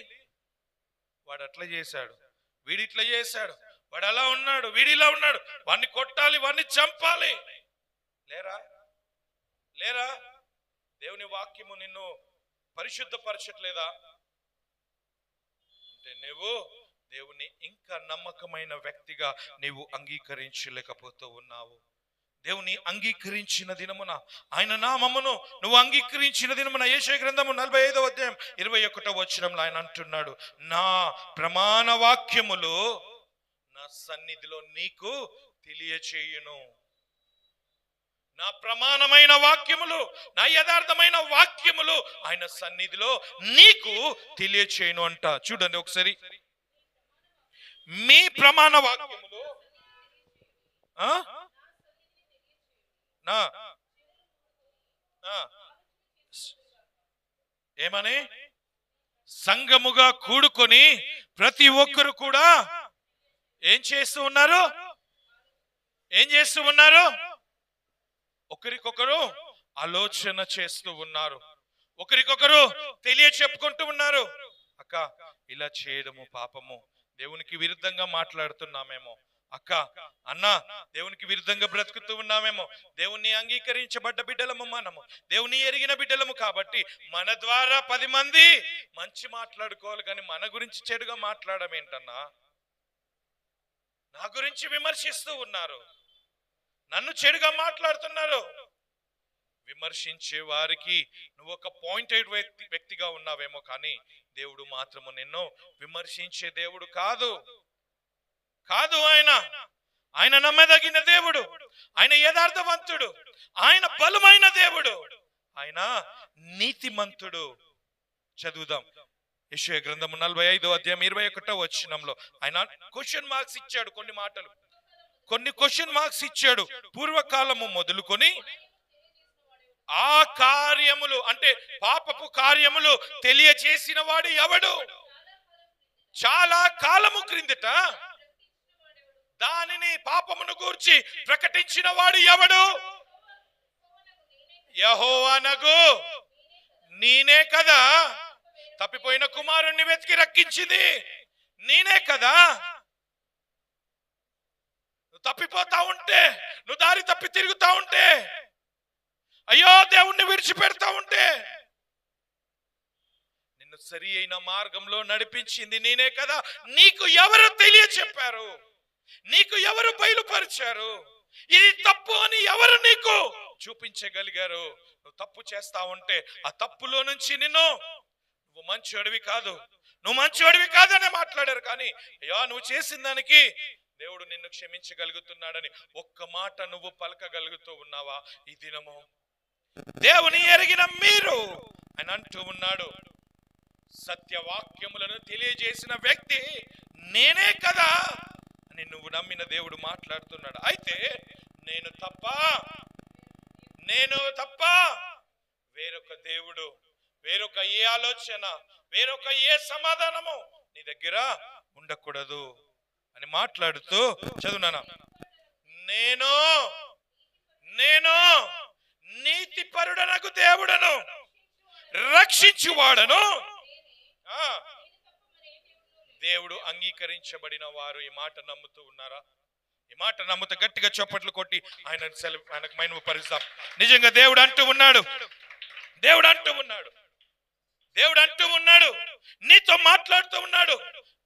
వాడు అట్లా చేశాడు, వీడి ఇట్లా చేశాడు, వాడు అలా ఉన్నాడు, వీడిలా ఉన్నాడు, వాడిని కొట్టాలి, వాడిని చంపాలి. లేరా? దేవుని వాక్యము నిన్ను పరిశుద్ధపరచట్లేదా? అంటే నువ్వు దేవుని ఇంకా నమ్మకమైన వ్యక్తిగా నీవు అంగీకరించలేకపోతూ ఉన్నావు. దేవుని అంగీకరించిన దినమున, ఆయన నామమును నువ్వు అంగీకరించిన దినమున, యెషయా గ్రంథము 45వ అధ్యాయం 21వ వచనంలో ఆయన అంటున్నాడు, నా ప్రమాణ వాక్యములు నా సన్నిధిలో నీకు తెలియచేయును. నా ప్రమాణమైన వాక్యములు, నా యథార్థమైన వాక్యములు ఆయన సన్నిధిలో నీకు తెలియచేయును అంట. చూడండి ఒకసారి, మీ ప్రమాణ వాక్యములు ఏమని సంఘముగా కూడుకొని ప్రతి ఒక్కరు కూడా ఏం చేస్తూ ఉన్నారు? ఒకరికొకరు ఆలోచన చేస్తూ ఉన్నారు, ఒకరికొకరు తెలియచెప్పుకుంటూ ఉన్నారు. అక్క, ఇలా చేయడము పాపము, దేవునికి విరుద్ధంగా మాట్లాడుతున్నామేమో. అక్క, అన్న, దేవునికి విరుద్ధంగా బ్రతుకుతూ ఉన్నామేమో. దేవుణ్ణి అంగీకరించబడ్డ బిడ్డలము మనము, దేవుని ఎరిగిన బిడ్డలము కాబట్టి మన ద్వారా 10 మంది మంచి మాట్లాడుకోవాలి, కానీ మన గురించి చెడుగా మాట్లాడడం ఏంటన్నా? నా గురించి విమర్శిస్తూ ఉన్నారు, నన్ను చెడుగా మాట్లాడుతున్నారు. విమర్శించే వారికి నువ్వు ఒక పాయింటెడ్ వ్యక్తిగా ఉన్నావేమో, కానీ దేవుడు మాత్రము నిన్ను విమర్శించే దేవుడు కాదు. ఆయన నమ్మదగిన దేవుడు, ఆయన యథార్థవంతుడు, ఆయన బలమైన దేవుడు, ఆయన నీతిమంతుడు. చదువుదాం యెషయా గ్రంథము 45వ అధ్యాయం 21వ వచనంలో ఆయన క్వశ్చన్ మార్క్స్ ఇచ్చాడు. కొన్ని క్వశ్చన్ మార్క్స్ ఇచ్చాడు. పూర్వకాలము మొదలుకొని ఆ కార్యములు, అంటే పాపపు కార్యములు తెలియచేసిన వాడు ఎవడు? చాలా కాలము క్రిందట దానిని, పాపమును గూర్చి ప్రకటించిన వాడు ఎవడు? యెహోవానగు నేనే కదా. తప్పిపోయిన కుమారుణ్ణి వెతికి రక్షించింది నేనే కదా. నువ్వు తప్పిపోతా ఉంటే, నువ్వు దారి తప్పి తిరుగుతా ఉంటే, అయ్యో దేవుణ్ణి విడిచిపెడతా ఉంటే, నిన్ను సరి అయిన మార్గంలో నడిపించింది నేనే కదా. నీకు ఎవరు తెలియచెప్పారు? నీకు ఎవరు బయలుపరిచారు? ఇది తప్పు అని ఎవరు నీకు చూపించగలిగారు? నువ్వు తప్పు చేస్తా ఉంటే ఆ తప్పులో నుంచి నువ్వు మంచివాడివి కాదని మాట్లాడారు. కానీ అయ్యా, నువ్వు చేసిన దానికి దేవుడు నిన్ను క్షమించగలుగుతున్నాడని ఒక్క మాట నువ్వు పలకగలుగుతూ ఉన్నావా? ఈ దినము దేవుని ఎరిగిన మీరు ఆయన అంటూ ఉన్నాడు, సత్యవాక్యములను తెలియజేసిన వ్యక్తి నేనే కదా అని నువ్వు నమ్మిన దేవుడు మాట్లాడుతున్నాడు. అయితే నేను తప్ప వేరొక దేవుడు, వేరొక ఏ ఆలోచన, వేరొక ఏ సమాధానము నీ దగ్గర ఉండకూడదు అని మాట్లాడుతూ చదువునానా, నేను నీతిపరుడనగు దేవుడను, రక్షించువాడను. దేవుడు అంగీకరించబడిన వారు ఈ మాట నమ్ముతూ ఉన్నారా? ఈ మాట నమ్ముతూ గట్టిగా చప్పట్లు కొట్టి ఆయనకు మహిమ పరుస్తాం. నిజంగా దేవుడు అంటూ ఉన్నాడు, నీతో మాట్లాడుతూ ఉన్నాడు,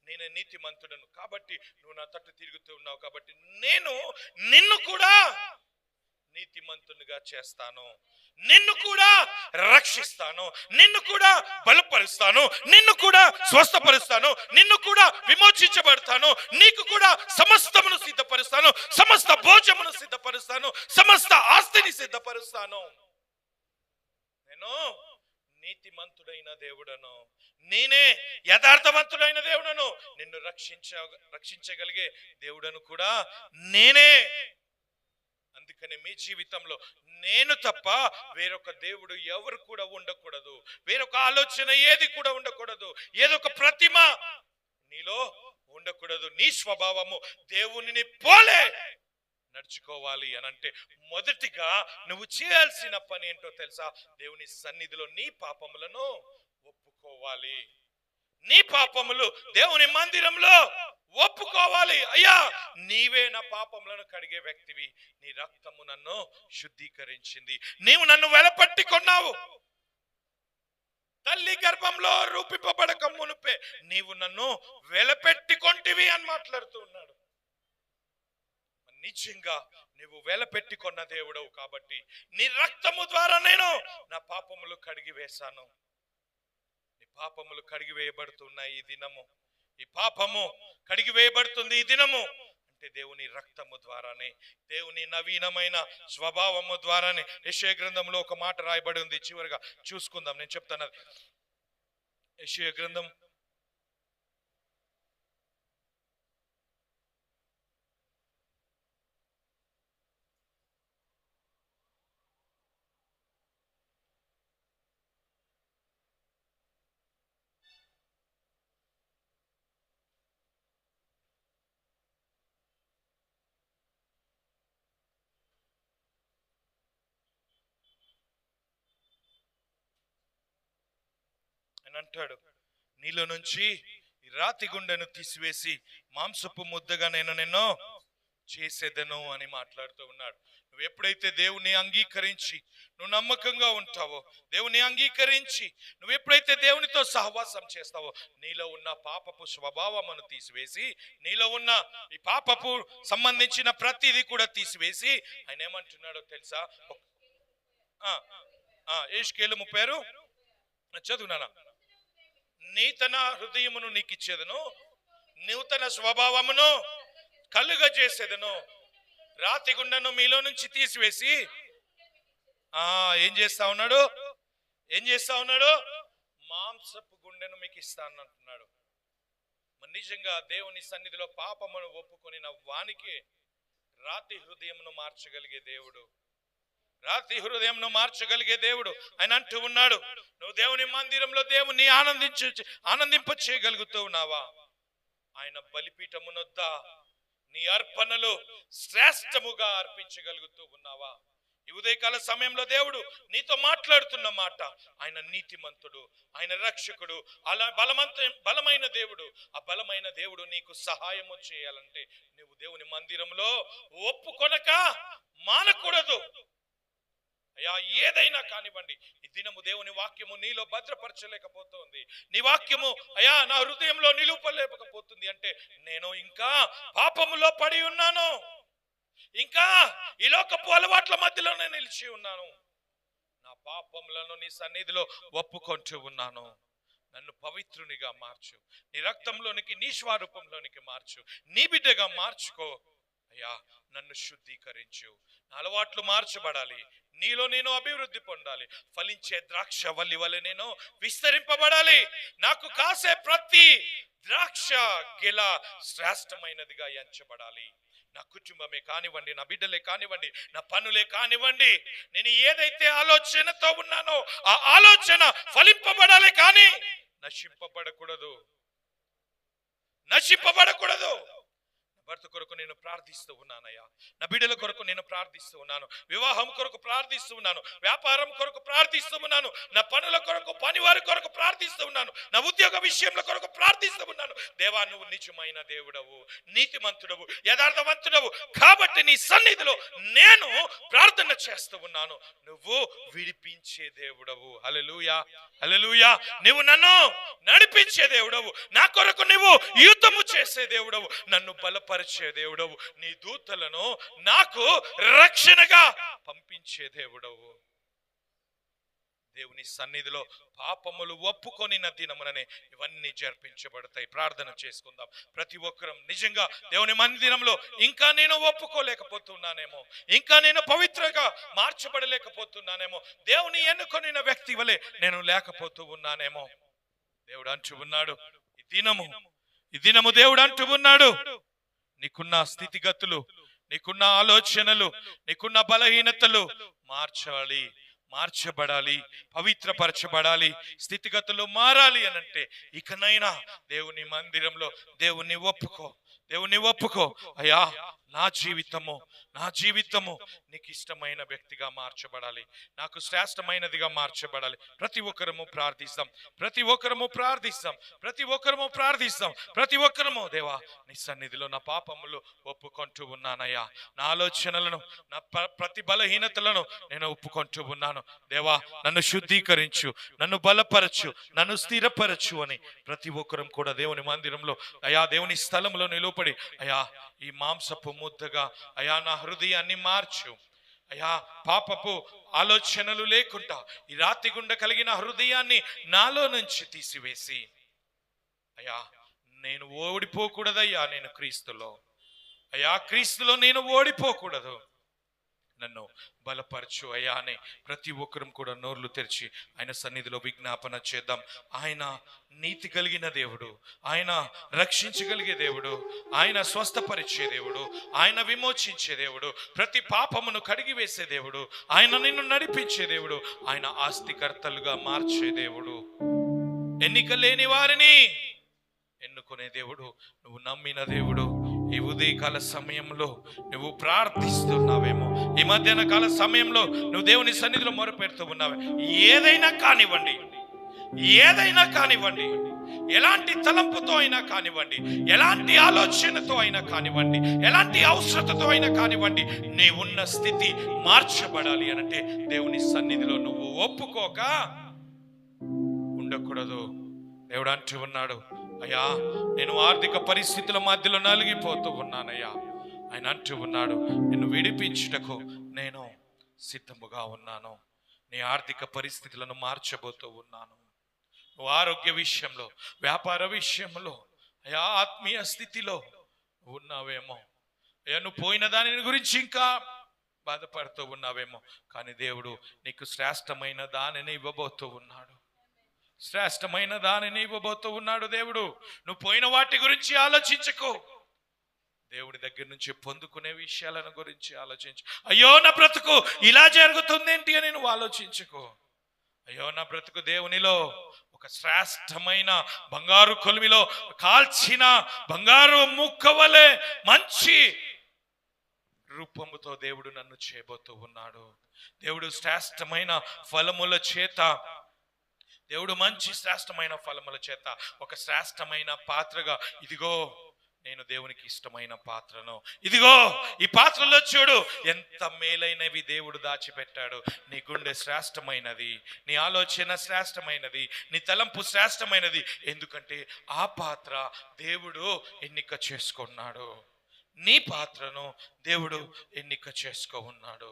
నేనే నీతిమంతుడను కాబట్టి నువ్వు నా తట్టు తిరుగుతూ ఉన్నావు, కాబట్టి నేను నిన్ను కూడా నీతిమంతునిగా చేస్తాను, నిన్ను కూడా రక్షిస్తాను, నిన్ను కూడా బలపరుస్తాను, నిన్ను కూడా స్వస్థపరుస్తాను, నిన్ను కూడా విమోచించబడతాను, నీకు కూడా సమస్తమును సిద్ధపరుస్తాను, సమస్త భోజమును సిద్ధపరుస్తాను, సమస్త ఆస్తిని సిద్ధపరుస్తాను. నేను నీతిమంతుడైన దేవుడను, నేనే యథార్థవంతుడైన దేవుడను, నిన్ను రక్షించగలిగే దేవుడను కూడా నేనే. అందుకని మీ జీవితంలో నేను తప్ప వేరొక దేవుడు ఎవరు కూడా ఉండకూడదు, వేరొక ఆలోచన ఏది కూడా ఉండకూడదు, ఏదొక ప్రతిమ నీలో ఉండకూడదు. నీ స్వభావము దేవునిని పోలే నడుచుకోవాలి అనంటే మొదటిగా నువ్వు చేయాల్సిన పని ఏంటో తెలుసా? దేవుని సన్నిధిలో నీ పాపములను ఒప్పుకోవాలి. నీ పాపములు దేవుని మందిరంలో ఒప్పుకోవాలి. అయ్యా, నీవే నా పాపములను కడిగే వ్యక్తివి, నీ రక్తము నన్ను శుద్ధీకరించింది, నీవు నన్ను వెలపట్టి కొన్నావు, తల్లి గర్భంలో రూపింపబడక మునుపే నీవు నన్ను వెలపెట్టి కొంటివి అని మాట్లాడుతూ ఉన్నాడు. నిజంగా నువ్వు వెలపెట్టి కొన్న దేవుడవు కాబట్టి నీ రక్తము ద్వారా నేను నా పాపములు కడిగి వేశాను. నీ పాపములు కడిగి వేయబడుతున్నాయి ఈ దినము, ఈ పాపము కడిగి వేయబడుతుంది ఈ దినము అంటే దేవుని రక్తము ద్వారానే, దేవుని నవీనమైన స్వభావము ద్వారానే. యెషయా గ్రంథంలో ఒక మాట రాయబడి ఉంది, చివరిగా చూసుకుందాం, నేను చెప్తాను. యెషయా గ్రంథం 'అని అంటాడు, నీలో నుంచి ఈ రాతి గుండెను తీసివేసి మాంసపు ముద్దగా నేను నిన్ను చేసేదను అని మాట్లాడుతూ ఉన్నాడు. నువ్వు ఎప్పుడైతే దేవుని అంగీకరించి నువ్వు నమ్మకంగా ఉంటావో, దేవుని అంగీకరించి నువ్వు ఎప్పుడైతే దేవునితో సహవాసం చేస్తావో, నీలో ఉన్న పాపపు స్వభావమును తీసివేసి, నీలో ఉన్న ఈ పాపపు సంబంధించిన ప్రతిదీ కూడా తీసివేసి ఆయన ఏమంటున్నాడో తెలుసా? యెషయాలు 36 చదువునానా, నూతన హృదయమును నీకు ఇచ్చేదను, నూతన స్వభావమును కలుగజేసేదను, రాతి గుండెను మీలో నుంచి తీసివేసి ఏం చేస్తా ఉన్నాడు? మాంసపు గుండెను మీకు ఇస్తాను అంటున్నాడు. నిజంగా దేవుని సన్నిధిలో పాపమును ఒప్పుకొని వానికి రాతి హృదయమును మార్చగలిగే దేవుడు, రాతి హృదయంను మార్చగలిగే దేవుడు ఆయన అంటూ ఉన్నాడు. నువ్వు దేవుని మందిరంలో దేవుని ఆనందింప చేయగలుగుతూ ఉన్నావా? ఆయన బలిపీఠమునొద్ద నీ అర్పణలు శ్రేష్టముగా అర్పించగలుగుతూ ఉన్నావా? ఈ ఉదయకాల సమయంలో దేవుడు నీతో మాట్లాడుతున్న మాట, ఆయన నీతిమంతుడు, ఆయన రక్షకుడు, అలా బలమైన దేవుడు. ఆ బలమైన దేవుడు నీకు సహాయము చేయాలంటే నువ్వు దేవుని మందిరంలో ఒప్పుకొనక మానకూడదు. అయ్యా, ఏదైనా కానివ్వండి, ఈ దినము దేవుని వాక్యము నీలో భద్రపరచలేకపోతుంది, నీ వాక్యము అయ్యా నా హృదయంలో నిలుపలేకపోతుంది అంటే నేను ఇంకా పాపములో పడి ఉన్నాను, ఇంకా ఈ లోకపు అలవాట్ల మధ్యలోనే నిలిచి ఉన్నాను, నా పాపములను నీ సన్నిధిలో ఒప్పుకొంటూ ఉన్నాను. నన్ను పవిత్రునిగా మార్చు, నీ రక్తంలోనికి నీ స్వరూపంలోనికి మార్చు, నీ బిడ్డగా మార్చుకో అయ్యా నన్ను శుద్ధీకరించు, నా అలవాట్లు మార్చబడాలి, నీలో నేను అభివృద్ధి పొందాలి, ఫలించే ద్రాక్ష వల్లి వలె నేను విస్తరింపబడాలి. నాకు కాసే ప్రతి ద్రాక్ష గెల శ్రేష్టమైనదిగా ఎంచబడాలి. నా కుటుంబమే కానివ్వండి, నా బిడ్డలే కానివ్వండి, నా పనులే కానివ్వండి, నేను ఏదైతే ఆలోచనతో ఉన్నానో ఆ ఆలోచన ఫలింపబడాలి, కానీ నశింపబడకూడదు. భర్త కొరకు నేను ప్రార్థిస్తూ ఉన్నానయ్యా, నా బిడ్డల కొరకు నేను ప్రార్థిస్తూ ఉన్నాను, వివాహం కొరకు ప్రార్థిస్తూ ఉన్నాను, వ్యాపారం కొరకు ప్రార్థిస్తూ ఉన్నాను, నా పనుల కొరకు, పనివారి కొరకు ప్రార్థిస్తూ ఉన్నాను, నా ఉద్యోగ విషయంలో కొరకు ప్రార్థిస్తూ ఉన్నాను. దేవా, నువ్వు నిజమైన దేవుడవు, నీతిమంతుడవు, యథార్థవంతుడవు కాబట్టి నీ సన్నిధిలో నేను ప్రార్థన చేస్తూ ఉన్నాను. నువ్వు విడిపించే దేవుడవు. హల్లెలూయా, హల్లెలూయా. నువ్వు నన్ను నడిపించే దేవుడవు, నా కొరకు నువ్వు యుద్ధము చేసే దేవుడవు, నన్ను బలపరిచే దేవుడవు, నీ దూతలను నాకు రక్షణగా పంపించే దేవుడవు. దేవుని సన్నిధిలో పాపములు ఒప్పుకొని దినముననే ఇవన్నీ జరిపించబడతాయి. ప్రార్థన చేసుకుందాం ప్రతి ఒక్కరం. నిజంగా దేవుని మందిరంలో ఇంకా నేను ఒప్పుకోలేకపోతున్నానేమో, ఇంకా నేను పవిత్రంగా మార్చబడలేకపోతున్నానేమో, దేవుని ఎన్నుకొని వ్యక్తి వలె నేను లేకపోతూ ఉన్నానేమో. దేవుడు అంటూ ఉన్నాడు, ఈ దినము దేవుడు అంటూ ఉన్నాడు, నీకున్న స్థితిగతులు, నీకున్న ఆలోచనలు, నీకున్న బలహీనతలు మార్చబడాలి, పవిత్రపరచబడాలి, స్థితిగతులు మారాలి అనంటే ఇకనైనా దేవుని మందిరంలో దేవుని ఒప్పుకో. అయ్యా, నా జీవితము నీకు ఇష్టమైన వ్యక్తిగా మార్చబడాలి, నాకు శ్రేష్టమైనదిగా మార్చబడాలి. ప్రతి ఒక్కరము ప్రార్థిస్తాం. దేవా, నీ సన్నిధిలో నా పాపములు ఒప్పుకుంటూ ఉన్నానయ్యా, నా ఆలోచనలను, నా ప్రతి బలహీనతలను నేను ఒప్పుకుంటూ ఉన్నాను. దేవా, నన్ను శుద్ధీకరించు, నన్ను బలపరచు, నన్ను స్థిరపరచు అని ప్రతి ఒక్కరం కూడా దేవుని మందిరంలో, అయా దేవుని స్థలంలో నిలబడి, అయా ఈ మాంసపు ముద్దగా అయా నా హృదయాన్ని మార్చు. అయా, పాపపు ఆలోచనలు లేకుండా ఈ రాతి గుండ కలిగిన హృదయాన్ని నాలో నుంచి తీసివేసి, అయా నేను ఓడిపోకూడదయ్యా, నేను క్రీస్తులో నేను ఓడిపోకూడదు, నన్ను బలపరచు అయ్యా అని ప్రతి ఒక్కరం కూడా నోర్లు తెరిచి ఆయన సన్నిధిలో విజ్ఞాపన చేద్దాం. ఆయన నీతి కలిగిన దేవుడు, ఆయన రక్షించగలిగే దేవుడు, ఆయన స్వస్థపరిచే దేవుడు, ఆయన విమోచించే దేవుడు, ప్రతి పాపమును కడిగివేసే దేవుడు, ఆయన నిన్ను నడిపించే దేవుడు, ఆయన ఆస్తికర్తలుగా మార్చే దేవుడు, ఎన్నిక లేని వారిని ఎన్నుకునే దేవుడు, నువ్వు నమ్మిన దేవుడు. ఈ ఉదయకాల సమయంలో నువ్వు ప్రార్థిస్తున్నావేమో, ఈ మధ్యాహ్న కాల సమయంలో నువ్వు దేవుని సన్నిధిలో మొరపెడుతూ ఉన్నావే, ఏదైనా కానివ్వండి, ఎలాంటి తలంపుతో అయినా కానివ్వండి, ఎలాంటి ఆలోచనతో అయినా కానివ్వండి, ఎలాంటి అవసరతతో అయినా కానివ్వండి, నీ ఉన్న స్థితి మార్చబడాలి అనంటే దేవుని సన్నిధిలో నువ్వు ఒప్పుకోక ఉండకూడదు. దేవుడు అంటూ ఉన్నాడు, అయ్యా నేను ఆర్థిక పరిస్థితుల మధ్యలో నలిగిపోతూ ఉన్నానయ్యా. ఆయన అంటూ ఉన్నాడు, నిన్ను విడిపించుటకు నేను సిద్ధముగా ఉన్నాను, నీ ఆర్థిక పరిస్థితులను మార్చబోతూ ఉన్నాను. నువ్వు ఆరోగ్య విషయంలో, వ్యాపార విషయంలో, అయ్యా ఆత్మీయ స్థితిలో ఉన్నావేమో, అయ్యా నువ్వు పోయిన దాని గురించి ఇంకా బాధపడుతూ ఉన్నావేమో, కానీ దేవుడు నీకు శ్రేష్టమైన దానిని ఇవ్వబోతూ ఉన్నాడు. దేవుడు. నువ్వు పోయిన వాటి గురించి ఆలోచించకు, దేవుడి దగ్గర నుంచి పొందుకునే విషయాలను గురించి ఆలోచించు. అయ్యో నా బ్రతుకు ఇలా జరుగుతుంది ఏంటి అని నువ్వు ఆలోచించకు. అయ్యో నా బ్రతుకు దేవునిలో ఒక శ్రేష్టమైన బంగారు కొలిమిలో కాల్చిన బంగారు ముక్కవలే మంచి రూపముతో దేవుడు నన్ను చేయబోతూ ఉన్నాడు. దేవుడు శ్రేష్టమైన ఫలముల చేత, దేవుడు మంచి శ్రేష్టమైన ఫలముల చేత ఒక శ్రేష్టమైన పాత్రగా, ఇదిగో నేను దేవునికి ఇష్టమైన పాత్రను, ఇదిగో ఈ పాత్రలో చూడు ఎంత మేలైనవి దేవుడు దాచిపెట్టాడు. నీ గుండె శ్రేష్టమైనది, నీ ఆలోచన శ్రేష్టమైనది, నీ తలంపు శ్రేష్టమైనది. ఎందుకంటే ఆ పాత్ర దేవుడు ఎన్నిక చేసుకున్నాడు, నీ పాత్రను దేవుడు ఎన్నిక చేసుకో ఉన్నాడు.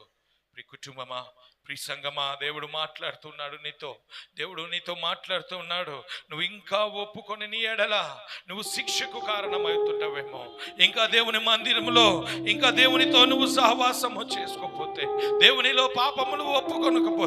ప్రియ కుటుంబమా, ప్రియ సంగమా, దేవుడు మాట్లాడుతున్నాడు నీతో. దేవుడు నీతో మాట్లాడుతున్నాడు. నువ్వు ఇంకా ఒప్పుకొని నీ ఎడల నువ్వు శిక్షకు కారణమవుతుంటావేమో. ఇంకా దేవుని మందిరంలో ఇంకా దేవునితో నువ్వు సహవాసము చేసుకోకపోతే, దేవునిలో పాపములు ఒప్పుకొనకపోతే